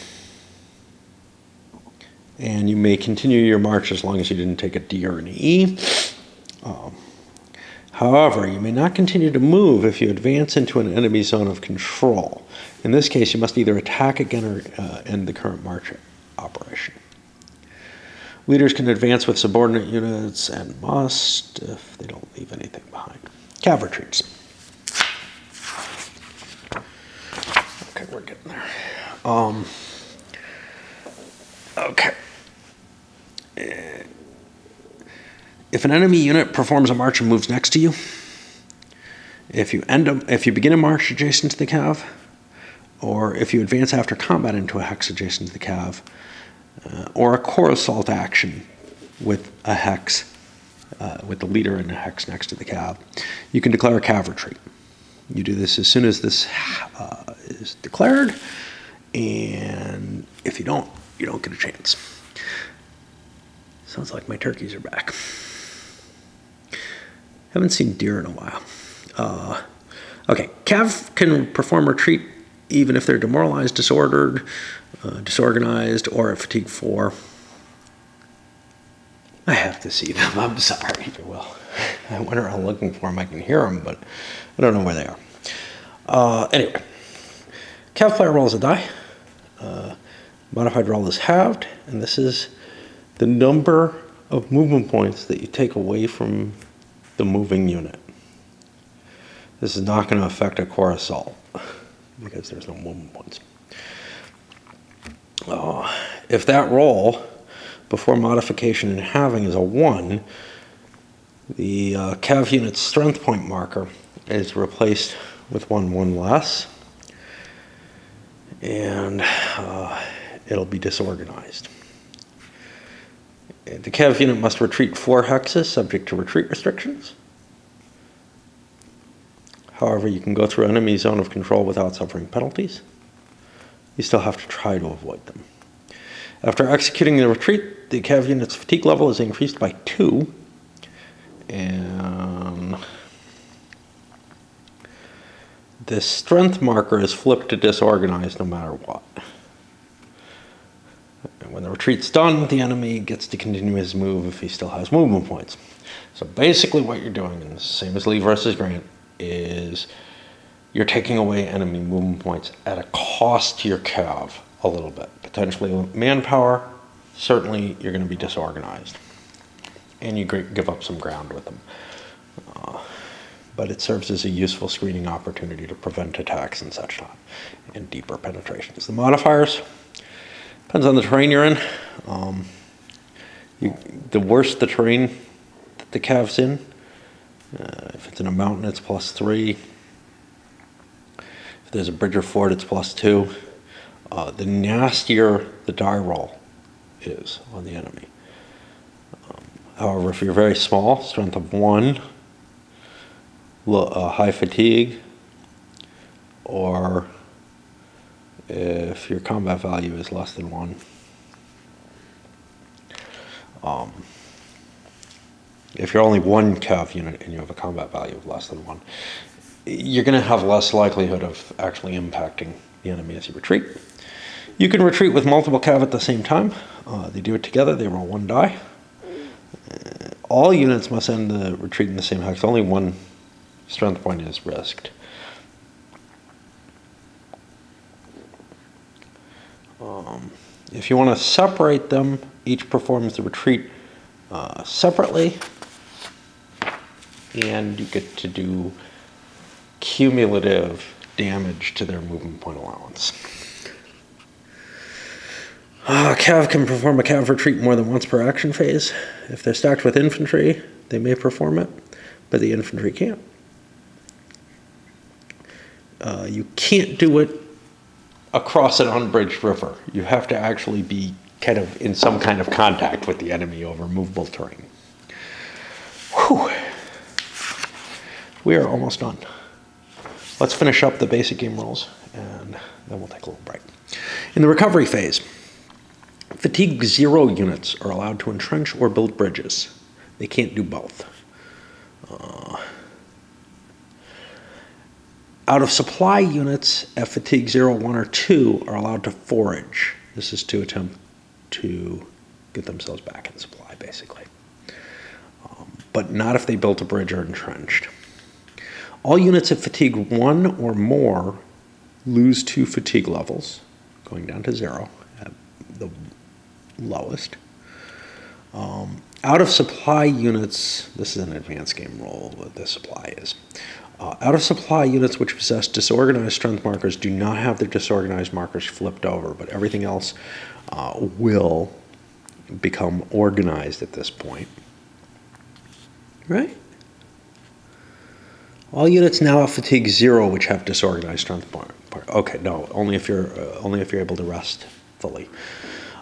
And you may continue your march as long as you didn't take a D or an E. However, you may not continue to move if you advance into an enemy zone of control. In this case, you must either attack again or end the current march operation. Leaders can advance with subordinate units and must if they don't leave anything behind. Cav retreats. Okay, we're getting there. Okay. If an enemy unit performs a march and moves next to you, if you begin a march adjacent to the cav, or if you advance after combat into a hex adjacent to the cav, or a core assault action with a hex, with the leader in a hex next to the cav, you can declare a cav retreat. You do this as soon as this is declared, and if you don't get a chance. Sounds like my turkeys are back. Haven't seen deer in a while. Okay, cav can perform retreat even if they're demoralized, disordered, disorganized, or at fatigue 4. I have to see them. I'm sorry. Well, I went around looking for them. I can hear them, but I don't know where they are. Anyway, cav player rolls a die. Modified roll is halved, and this is the number of movement points that you take away from the moving unit. This is not going to affect a core assault because there's no movement points. If that roll before modification and halving is a 1, the cav unit's strength point marker is replaced with 1 less, and it'll be disorganized. The cav unit must retreat 4 hexes subject to retreat restrictions. However, you can go through enemy zone of control without suffering penalties. You still have to try to avoid them. After executing the retreat, the cav unit's fatigue level is increased by 2. And the strength marker is flipped to disorganized no matter what. When the retreat's done, the enemy gets to continue his move if he still has movement points. So basically what you're doing, and the same as Lee versus Grant, is you're taking away enemy movement points at a cost to your cav a little bit. Potentially manpower, certainly you're going to be disorganized. And you give up some ground with them. But it serves as a useful screening opportunity to prevent attacks and such not, and deeper penetrations. The modifiers, depends on the terrain you're in. The worse the terrain that the cav's in, if it's in a mountain, it's +3. If there's a bridge or fort, it's +2. The nastier the die roll is on the enemy. However, if you're very small, strength of 1, high fatigue, or if your combat value is less than 1. If you're only one cav unit and you have a combat value of less than 1, you're going to have less likelihood of actually impacting the enemy as you retreat. You can retreat with multiple cav at the same time. They do it together. They roll 1 die. All units must end the retreat in the same hex. Only 1 strength point is risked. If you want to separate them, each performs the retreat separately, and you get to do cumulative damage to their movement point allowance. Cav can perform a cav retreat more than once per action phase. If they're stacked with infantry, they may perform it, but the infantry can't. You can't do it across an unbridged river. You have to actually be kind of in some kind of contact with the enemy over movable terrain. Whew. We are almost done. Let's finish up the basic game rules, and then we'll take a little break. In the recovery phase, Fatigue 0 units are allowed to entrench or build bridges. They can't do both. Out of supply units at Fatigue 0, 1, or 2 are allowed to forage. This is to attempt to get themselves back in supply, basically. But not if they built a bridge or entrenched. All units at Fatigue 1 or more lose 2 fatigue levels, going down to 0 at the lowest. Out of supply units, this is an advanced game rule, what the supply is. Out of supply units which possess disorganized strength markers do not have their disorganized markers flipped over, but everything else will become organized at this point. Right? All units now at Fatigue 0 which have disorganized strength markers. Okay, no, only if you're able to rest fully.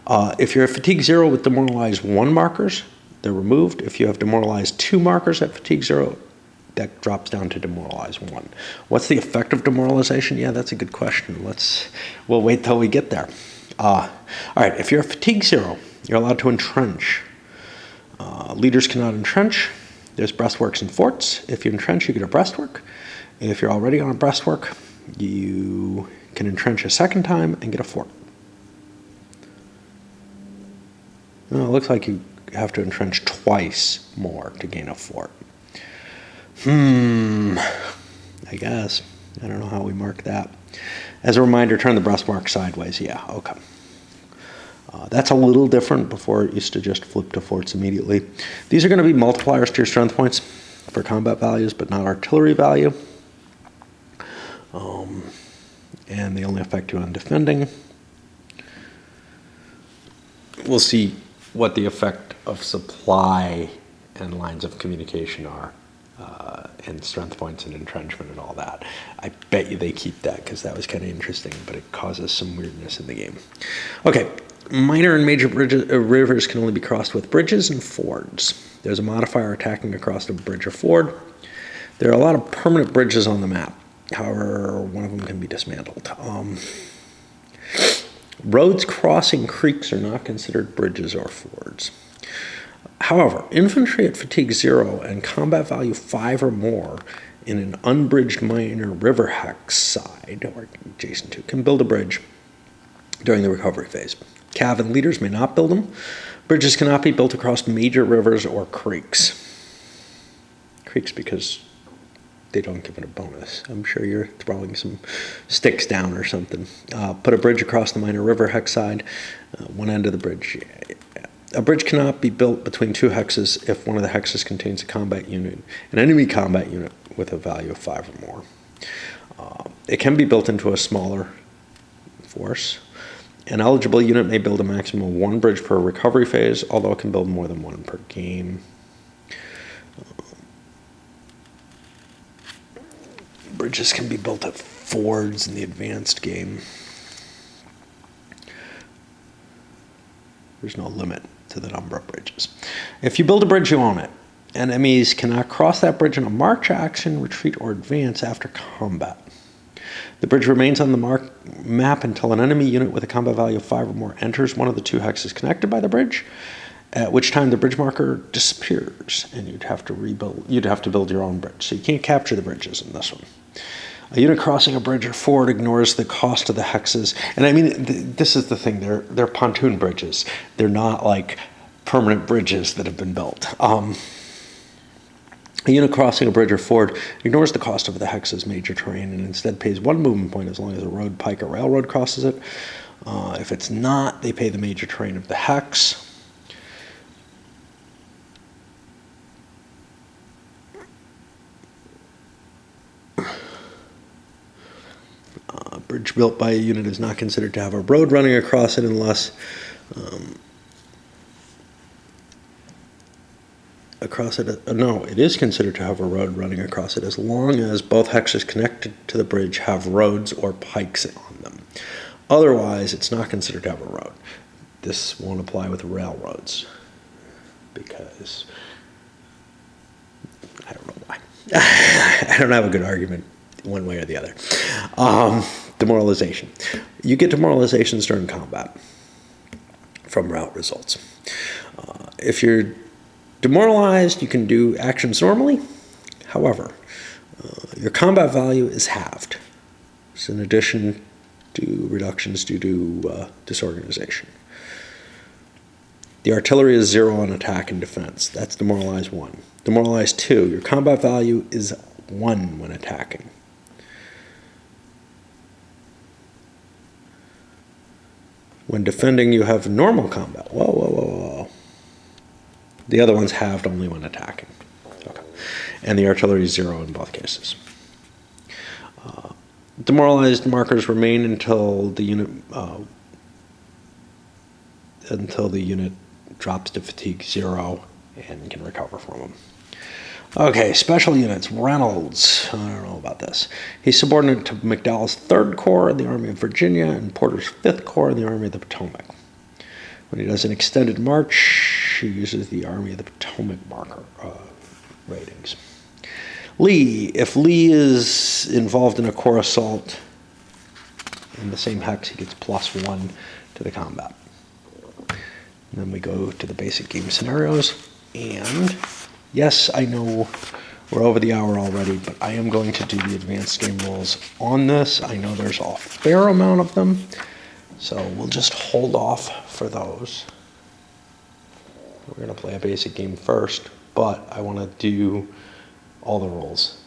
If you're at Fatigue 0 with demoralized 1 markers, they're removed. If you have demoralized 2 markers at Fatigue 0, that drops down to demoralized 1. What's the effect of demoralization? Yeah, that's a good question. We'll wait till we get there. All right, if you're at Fatigue 0, you're allowed to entrench. Leaders cannot entrench. There's breastworks and forts. If you entrench, you get a breastwork. If you're already on a breastwork, you can entrench a second time and get a fort. Well, it looks like you have to entrench twice more to gain a fort. I guess. I don't know how we mark that. As a reminder, turn the breastwork sideways. Yeah, okay. That's a little different. Before it used to just flip to forts immediately. These are going to be multipliers to your strength points for combat values, but not artillery value. And they only affect you on defending. We'll see what the effect of supply and lines of communication are, and strength points and entrenchment and all that. I bet you they keep that because that was kind of interesting, but it causes some weirdness in the game. Okay, minor and major rivers can only be crossed with bridges and fords. There's a modifier attacking across a bridge or ford. There are a lot of permanent bridges on the map. However, one of them can be dismantled. Roads crossing creeks are not considered bridges or fords. However, infantry at Fatigue 0 and combat value 5 or more in an unbridged minor river hex side, or adjacent to, can build a bridge during the recovery phase. Cav and leaders may not build them. Bridges cannot be built across major rivers or creeks. Creeks because they don't give it a bonus. I'm sure you're throwing some sticks down or something. Put a bridge across the minor river hex side, one end of the bridge. A bridge cannot be built between 2 hexes if one of the hexes contains a combat unit, an enemy combat unit with a value of 5 or more. It can be built into a smaller force. An eligible unit may build a maximum of 1 bridge per recovery phase, although it can build more than 1 per game. Bridges can be built at fords in the advanced game. There's no limit to the number of bridges. If you build a bridge, you own it. Enemies cannot cross that bridge in a march, action, retreat, or advance after combat. The bridge remains on the map until an enemy unit with a combat value of 5 or more enters one of the 2 hexes connected by the bridge, at which time the bridge marker disappears, and you'd have to build your own bridge. So you can't capture the bridges in this one. A unit crossing a bridge or ford ignores the cost of the hexes. And I mean, this is the thing, they're pontoon bridges. They're not like permanent bridges that have been built. A unit crossing a bridge or ford ignores the cost of the hex's major terrain and instead pays 1 movement point as long as a road, pike, or railroad crosses it. If it's not, they pay the major terrain of the hex. A bridge built by a unit is not considered to have a road running across it unless it is considered to have a road running across it as long as both hexes connected to the bridge have roads or pikes on them. Otherwise, it's not considered to have a road. This won't apply with railroads because I don't know why. I don't have a good argument one way or the other. Demoralization. You get demoralizations during combat from route results. If you're demoralized, you can do actions normally. However, your combat value is halved. It's in addition to reductions due to disorganization. The artillery is 0 on attack and defense. That's demoralized 1. Demoralized 2, your combat value is 1 when attacking. When defending, you have normal combat. Whoa. The other one's halved only when attacking. Okay. And the artillery is 0 in both cases. Demoralized markers remain until the unit drops to fatigue 0 and can recover from them. Okay, special units. Reynolds. I don't know about this. He's subordinate to McDowell's 3rd Corps in the Army of Virginia and Porter's 5th Corps in the Army of the Potomac. When he does an extended march, he uses the Army of the Potomac marker ratings. Lee. If Lee is involved in a corps assault in the same hex, he gets +1 to the combat. And then we go to the basic game scenarios. And yes, I know we're over the hour already, but I am going to do the advanced game rules on this. I know there's a fair amount of them, so we'll just hold off for those. We're going to play a basic game first, but I want to do all the rules.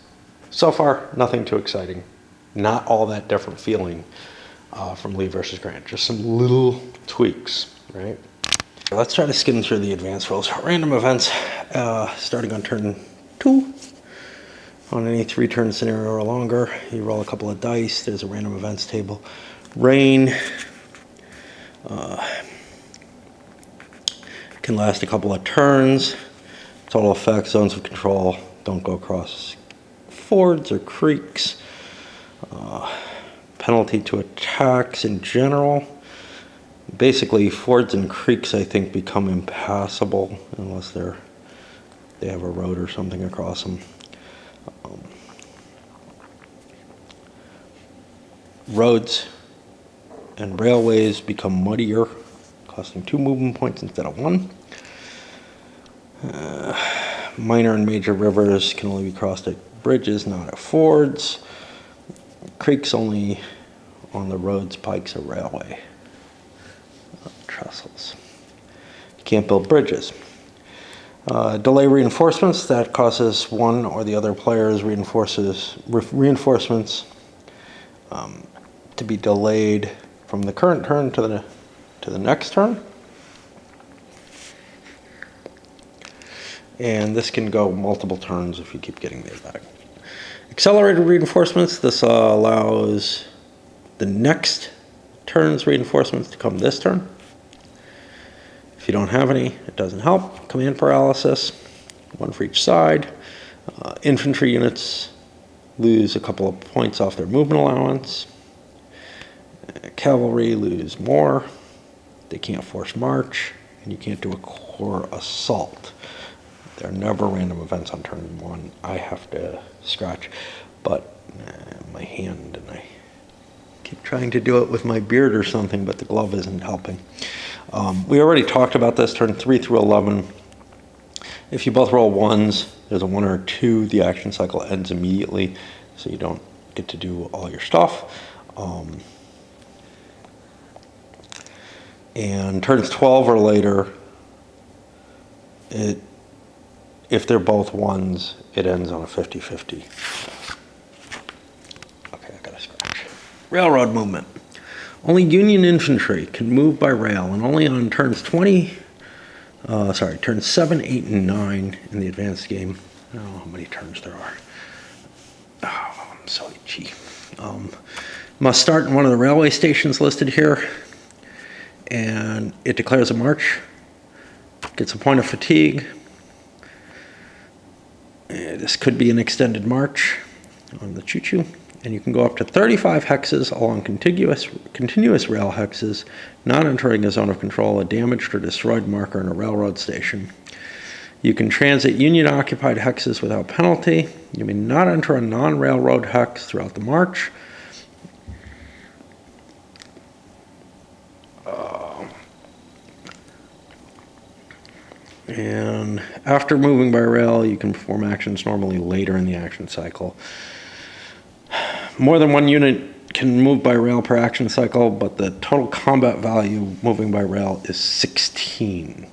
So far, nothing too exciting. Not all that different feeling from Lee versus Grant. Just some little tweaks, right? Let's try to skim through the advanced rules. Random events, starting on turn 2. On any 3-turn scenario or longer, you roll a couple of dice. There's a random events table. Rain can last a couple of turns. Total effect, zones of control. Don't go across fords or creeks. Penalty to attacks in general. Basically, fords and creeks, I think, become impassable unless they have a road or something across them. Roads and railways become muddier, costing 2 movement points instead of 1. Minor and major rivers can only be crossed at bridges, not at fords. Creeks only on the roads, pikes, or railway. Trestles. You can't build bridges. Delay reinforcements, that causes one or the other player's reinforcements to be delayed from the current turn to the next turn. And this can go multiple turns if you keep getting these back. Accelerated reinforcements, this allows the next turn's reinforcements to come this turn. If you don't have any, it doesn't help. Command paralysis, 1 for each side. Infantry units lose a couple of points off their movement allowance. Cavalry lose more. They can't force march, and you can't do a corps assault. There are never random events on turn 1. I have to scratch, but my hand, and I keep trying to do it with my beard or something, but the glove isn't helping. We already talked about this, turn 3 through 11. If you both roll 1s, there's a 1 or a 2, the action cycle ends immediately, so you don't get to do all your stuff. And turns 12 or later, if they're both 1s, it ends on a 50-50. Okay, I got a scratch. Railroad movement. Only Union infantry can move by rail, and only on turns turns 7, 8, and 9 in the advanced game. I don't know how many turns there are. Oh, I'm so itchy. Must start in one of the railway stations listed here, and it declares a march, gets a point of fatigue. This could be an extended march on the choo-choo, and you can go up to 35 hexes along continuous rail hexes, not entering a zone of control, a damaged or destroyed marker in a railroad station. You can transit Union-occupied hexes without penalty. You may not enter a non-railroad hex throughout the march. And after moving by rail, you can perform actions normally later in the action cycle. More than one unit can move by rail per action cycle, but the total combat value moving by rail is 16.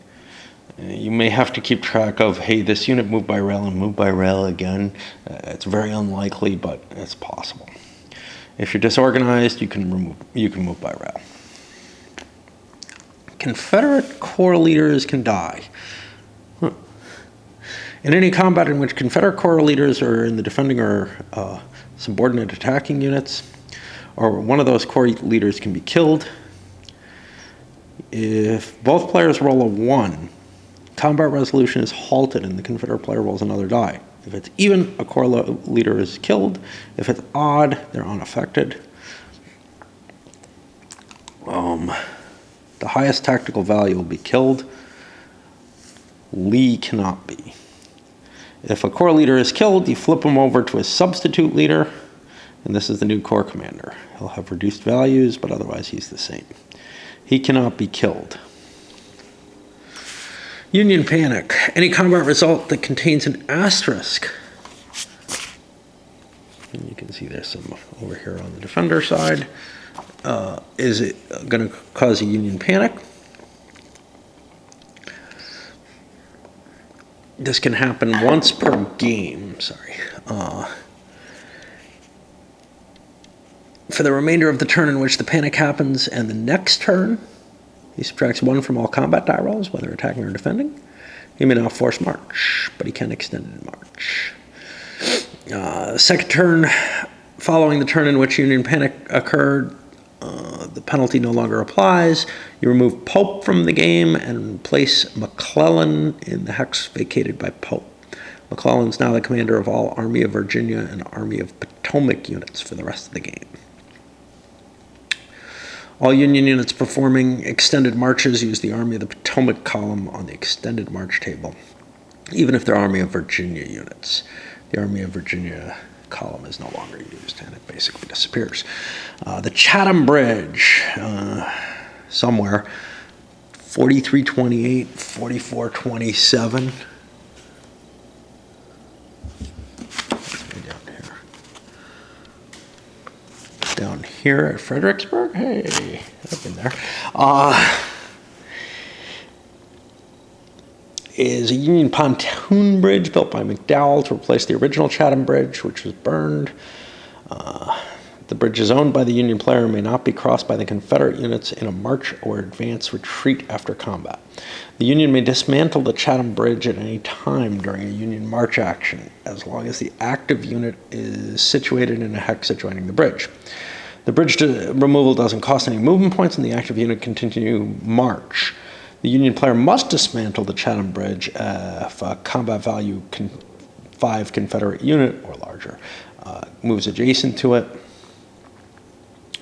You may have to keep track of, hey, this unit moved by rail and moved by rail again. It's very unlikely, but it's possible. If you're disorganized, you can move by rail. Confederate corps leaders can die. In any combat in which Confederate corps leaders are in the defending or subordinate attacking units, or one of those corps leaders can be killed. If both players roll a 1, combat resolution is halted and the Confederate player rolls another die. If it's even, a corps leader is killed. If it's odd, they're unaffected. The highest tactical value will be killed. Lee cannot be. If a corps leader is killed, you flip him over to a substitute leader, and this is the new corps commander. He'll have reduced values, but otherwise he's the same. He cannot be killed. Union panic. Any combat result that contains an asterisk. And you can see there's some over here on the defender side. Is it going to cause a Union panic? This can happen once per game, for the remainder of the turn in which the panic happens, and the next turn, he subtracts 1 from all combat die rolls, whether attacking or defending. He may not force march, but he can extend in march. Second turn, following the turn in which Union panic occurred, the penalty no longer applies. You remove Pope from the game and place McClellan in the hex vacated by Pope. McClellan's now the commander of all Army of Virginia and Army of Potomac units for the rest of the game. All Union units performing extended marches use the Army of the Potomac column on the extended march table, even if they're Army of Virginia units. The Army of Virginia column is no longer used, and it basically disappears. The Chatham Bridge, somewhere, 4328, 4427. Down here at Fredericksburg. Hey, I've been there. Is a Union pontoon bridge built by McDowell to replace the original Chatham Bridge, which was burned. The bridge is owned by the Union player and may not be crossed by the Confederate units in a march or advance retreat after combat. The Union may dismantle the Chatham Bridge at any time during a Union march action, as long as the active unit is situated in a hex adjoining the bridge. The bridge removal doesn't cost any movement points, and the active unit continue march. The Union player must dismantle the Chatham Bridge if a combat value 5 Confederate unit or larger moves adjacent to it.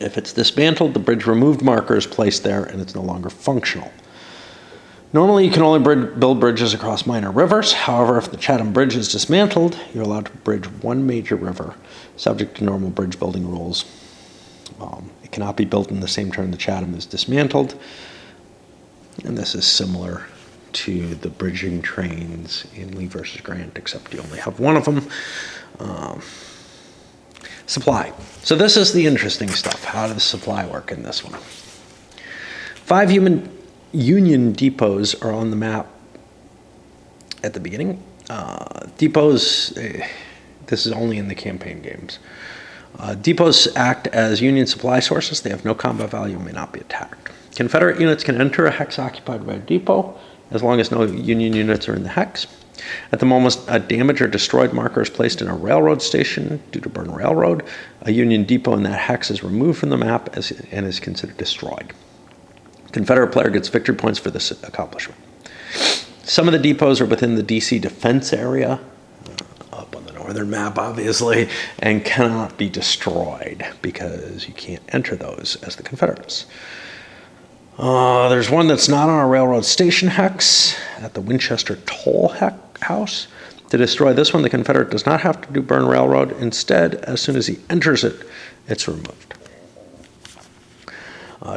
If it's dismantled, the bridge removed marker is placed there and it's no longer functional. Normally, you can only build bridges across minor rivers. However, if the Chatham Bridge is dismantled, you're allowed to bridge one major river, subject to normal bridge building rules. It cannot be built in the same turn the Chatham is dismantled. And this is similar to the bridging trains in Lee versus Grant, except you only have one of them. Supply. So this is the interesting stuff. How does supply work in this one? 5 Union depots are on the map at the beginning. Depots, this is only in the campaign games. Depots act as Union supply sources. They have no combat value and may not be attacked. Confederate units can enter a hex occupied by a depot as long as no Union units are in the hex. At the moment a damaged or destroyed marker is placed in a railroad station due to burn railroad, a Union depot in that hex is removed from the map and is considered destroyed. Confederate player gets victory points for this accomplishment. Some of the depots are within the DC defense area, up on the northern map, obviously, and cannot be destroyed because you can't enter those as the Confederates. There's one that's not on a railroad station hex at the Winchester Toll House. To destroy this one, the Confederate does not have to do burn railroad. Instead, as soon as he enters it, it's removed.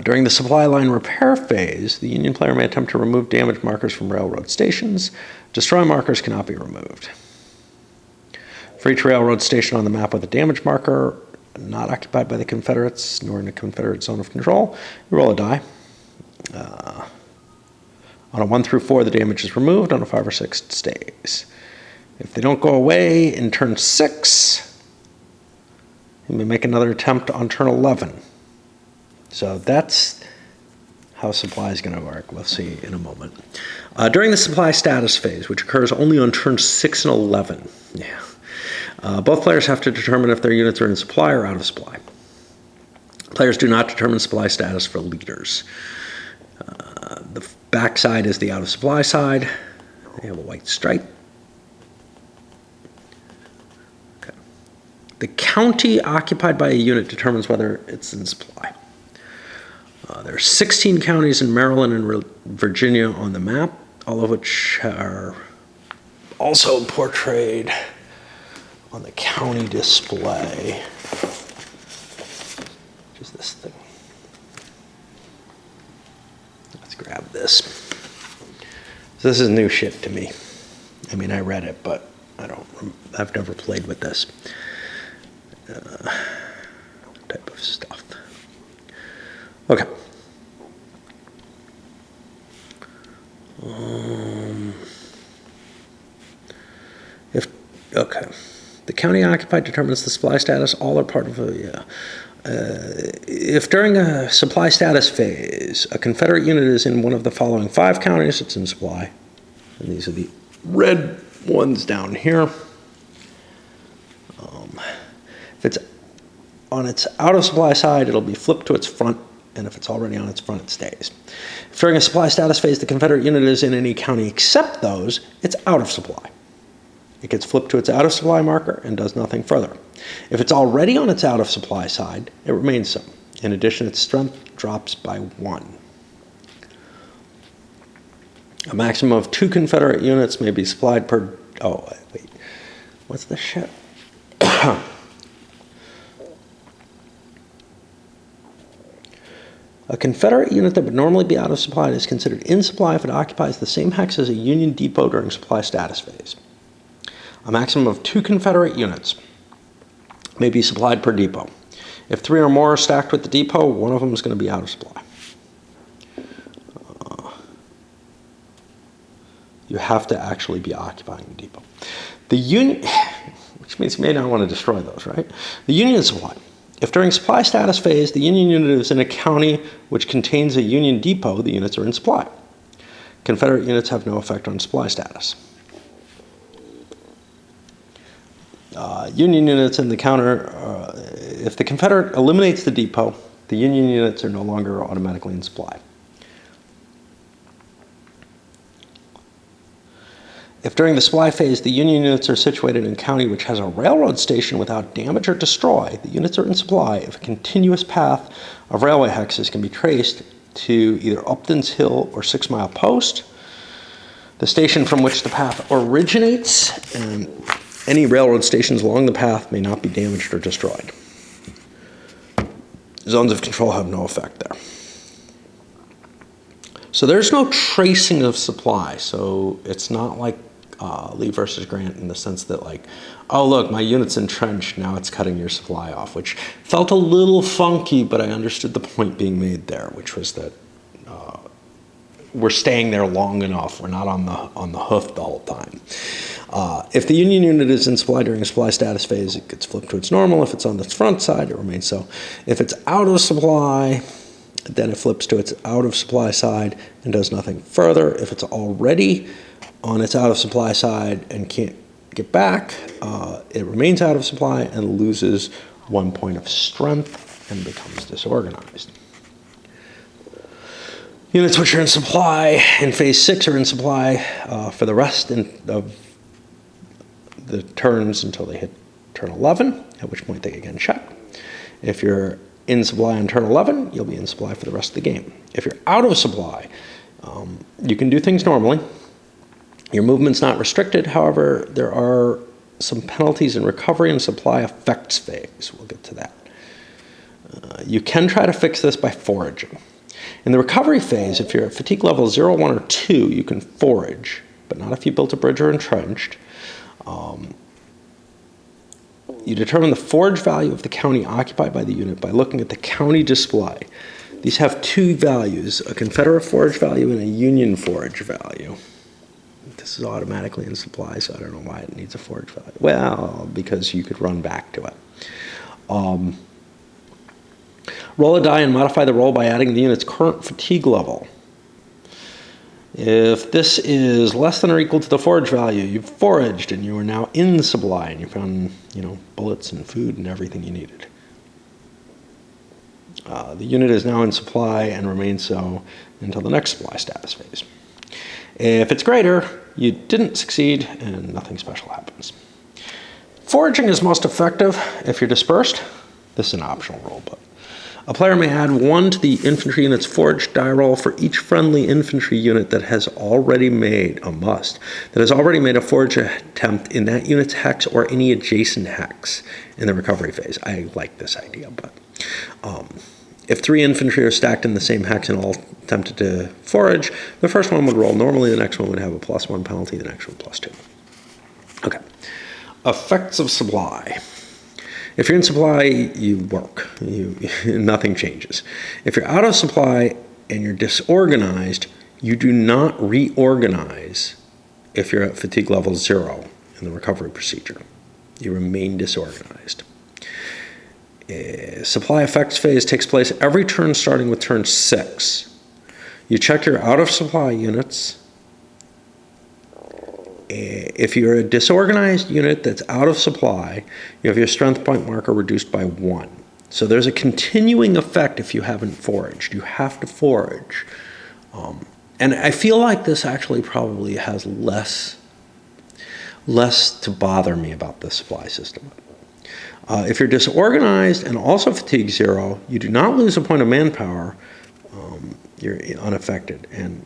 During the supply line repair phase, the Union player may attempt to remove damaged markers from railroad stations. Destroy markers cannot be removed. For each railroad station on the map with a damaged marker not occupied by the Confederates, nor in a Confederate zone of control, you roll a die. On a 1 through 4, the damage is removed. On a 5 or 6, it stays. If they don't go away in turn 6, you may make another attempt on turn 11. So that's how supply is going to work. We'll see in a moment. During the supply status phase, which occurs only on turn 6 and 11, both players have to determine if their units are in supply or out of supply. Players do not determine supply status for leaders. The back side is the out of supply side. They have a white stripe. Okay. The county occupied by a unit determines whether it's in supply. There are 16 counties in Maryland and Virginia on the map, all of which are also portrayed on the county display. Which is this thing. Let's grab this. So this is new shit to me. I mean, I read it, but I've never played with this type of stuff. Okay. The county occupied determines the supply status. All are part of a, if during a supply status phase, a Confederate unit is in one of the following 5 counties, it's in supply. And these are the red ones down here. If it's on its out of supply side, it'll be flipped to its front, and if it's already on its front, it stays. If during a supply status phase, the Confederate unit is in any county except those, it's out of supply. It gets flipped to its out of supply marker and does nothing further. If it's already on its out of supply side, it remains so. In addition, its strength drops by 1. A maximum of 2 Confederate units may be supplied per... Oh, wait. What's this shit? A Confederate unit that would normally be out of supply is considered in supply if it occupies the same hex as a Union depot during supply status phase. A maximum of 2 Confederate units may be supplied per depot. If 3 or more are stacked with the depot, one of them is going to be out of supply. You have to actually be occupying the depot. The Union, which means you may not want to destroy those, right? The Union supply. If during supply status phase, the Union unit is in a county which contains a Union depot, the units are in supply. Confederate units have no effect on supply status. Union units in the counter, if the Confederate eliminates the depot, the Union units are no longer automatically in supply. If during the supply phase, the Union units are situated in a county which has a railroad station without damage or destroy, the units are in supply if a continuous path of railway hexes can be traced to either Upton's Hill or 6 Mile Post, the station from which the path originates, and any railroad stations along the path may not be damaged or destroyed. Zones of control have no effect there. So there's no tracing of supply. So it's not like Lee versus Grant in the sense that like, oh look, my unit's entrenched, now it's cutting your supply off, which felt a little funky, but I understood the point being made there, which was that we're staying there long enough. We're not on the hoof the whole time. If the Union unit is in supply during a supply status phase, it gets flipped to its normal. If it's on its front side, it remains so. If it's out of supply, then it flips to its out of supply side and does nothing further. If it's already on its out of supply side and can't get back, it remains out of supply and loses 1 point of strength and becomes disorganized. Units which are in supply in phase 6 are in supply for the rest of the turns until they hit turn 11, at which point they again check. If you're in supply on turn 11, you'll be in supply for the rest of the game. If you're out of supply, you can do things normally. Your movement's not restricted. However, there are some penalties in recovery and supply effects phase. We'll get to that. You can try to fix this by foraging. In the recovery phase, if you're at fatigue level 0, 1, or 2, you can forage, but not if you built a bridge or entrenched. You determine the forage value of the county occupied by the unit by looking at the county display. These have two values, a Confederate forage value and a Union forage value. This is automatically in supply, so I don't know why it needs a forage value. Well, because you could run back to it. Roll a die and modify the roll by adding the unit's current fatigue level. If this is less than or equal to the forage value, you've foraged and you are now in supply and you found, bullets and food and everything you needed. The unit is now in supply and remains so until the next supply status phase. If it's greater, you didn't succeed and nothing special happens. Foraging is most effective if you're dispersed. This is an optional roll, but a player may add 1 to the infantry unit's forage die roll for each friendly infantry unit that has already made a forage attempt in that unit's hex or any adjacent hex in the recovery phase. I like this idea, but if 3 infantry are stacked in the same hex and all attempted to forage, the first one would roll normally, the next one would have a +1 penalty, the next one +2. Okay. Effects of supply. If you're in supply, you work. Nothing changes. If you're out of supply and you're disorganized, you do not reorganize if you're at fatigue level 0 in the recovery procedure. You remain disorganized. Supply effects phase takes place every turn starting with turn 6. You check your out of supply units. If you're a disorganized unit that's out of supply, you have your strength point marker reduced by 1. So there's a continuing effect if you haven't foraged. You have to forage. And I feel like this actually probably has less to bother me about the supply system. If you're disorganized and also fatigue 0, you do not lose a point of manpower. You're unaffected. And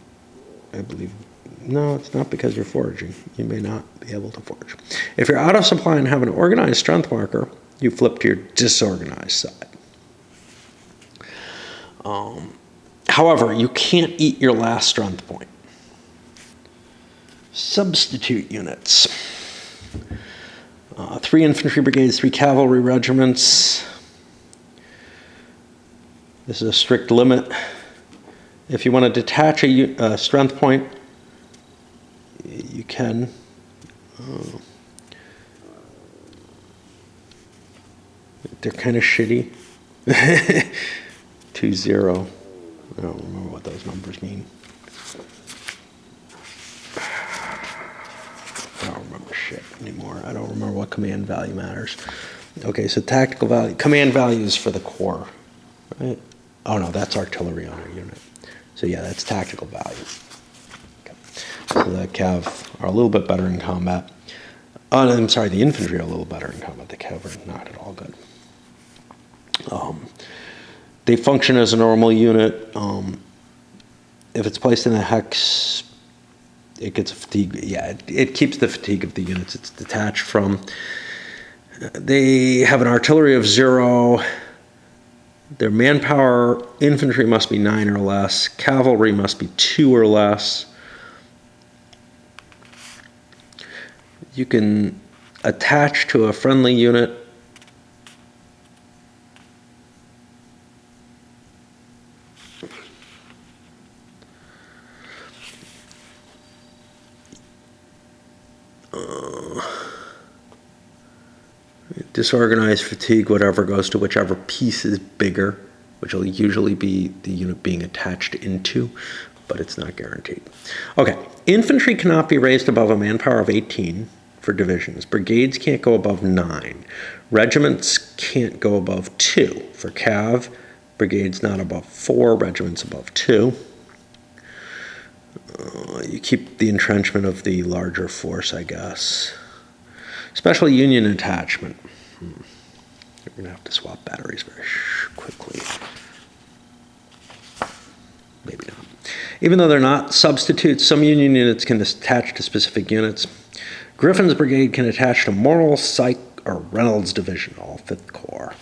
I believe... No, it's not because you're foraging. You may not be able to forage. If you're out of supply and have an organized strength marker, you flip to your disorganized side. However, you can't eat your last strength point. Substitute units. 3 infantry brigades, 3 cavalry regiments. This is a strict limit. If you want to detach a strength point, you can. They're kind of shitty. 2-0. I don't remember what those numbers mean. I don't remember shit anymore. I don't remember what command value matters. Okay, so tactical value. Command value is for the corps, right? Oh no, that's artillery on a unit. So yeah, that's tactical value. So the Cav are a little bit better in combat. Oh, I'm sorry, the infantry are a little better in combat. The Cav are not at all good. They function as a normal unit. If it's placed in a hex, it gets a fatigue. Yeah, it keeps the fatigue of the units it's detached from. They have an artillery of 0. Their manpower, infantry must be 9 or less. Cavalry must be 2 or less. You can attach to a friendly unit disorganized, fatigue, whatever, goes to whichever piece is bigger, which will usually be the unit being attached into, but it's not guaranteed. Okay, infantry cannot be raised above a manpower of 18 for divisions. Brigades can't go above 9. Regiments can't go above 2. For cav, brigades not above 4, regiments above 2. You keep the entrenchment of the larger force, I guess. Special Union attachment. You're going to have to swap batteries very quickly. Maybe not. Even though they're not substitutes, some Union units can attach to specific units. Griffin's Brigade can attach to Morrill, Syke, or Reynolds Division, all 5th Corps.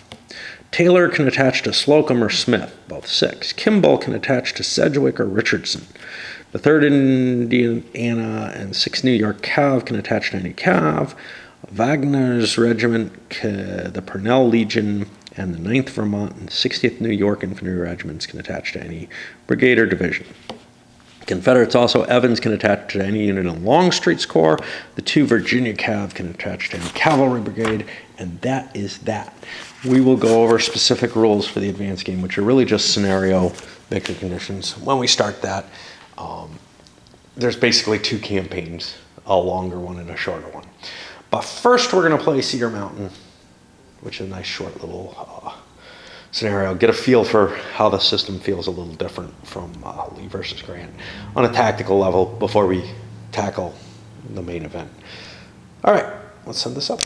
Taylor can attach to Slocum or Smith, both 6. Kimball can attach to Sedgwick or Richardson. The 3rd Indiana and 6th New York Cav can attach to any Cav. Wagner's Regiment, the Purnell Legion, and the 9th Vermont and 60th New York Infantry Regiments can attach to any brigade or division. Confederates also, Evans can attach to any unit in Longstreet's Corps. The 2 Virginia Cav can attach to any cavalry brigade, and that is that. We will go over specific rules for the advanced game, which are really just scenario victory conditions. When we start that, there's basically 2 campaigns, a longer one and a shorter one. But first, we're going to play Cedar Mountain, which is a nice short little scenario. Get a feel for how the system feels a little different from Lee versus Grant on a tactical level before we tackle the main event. All right, let's send this up.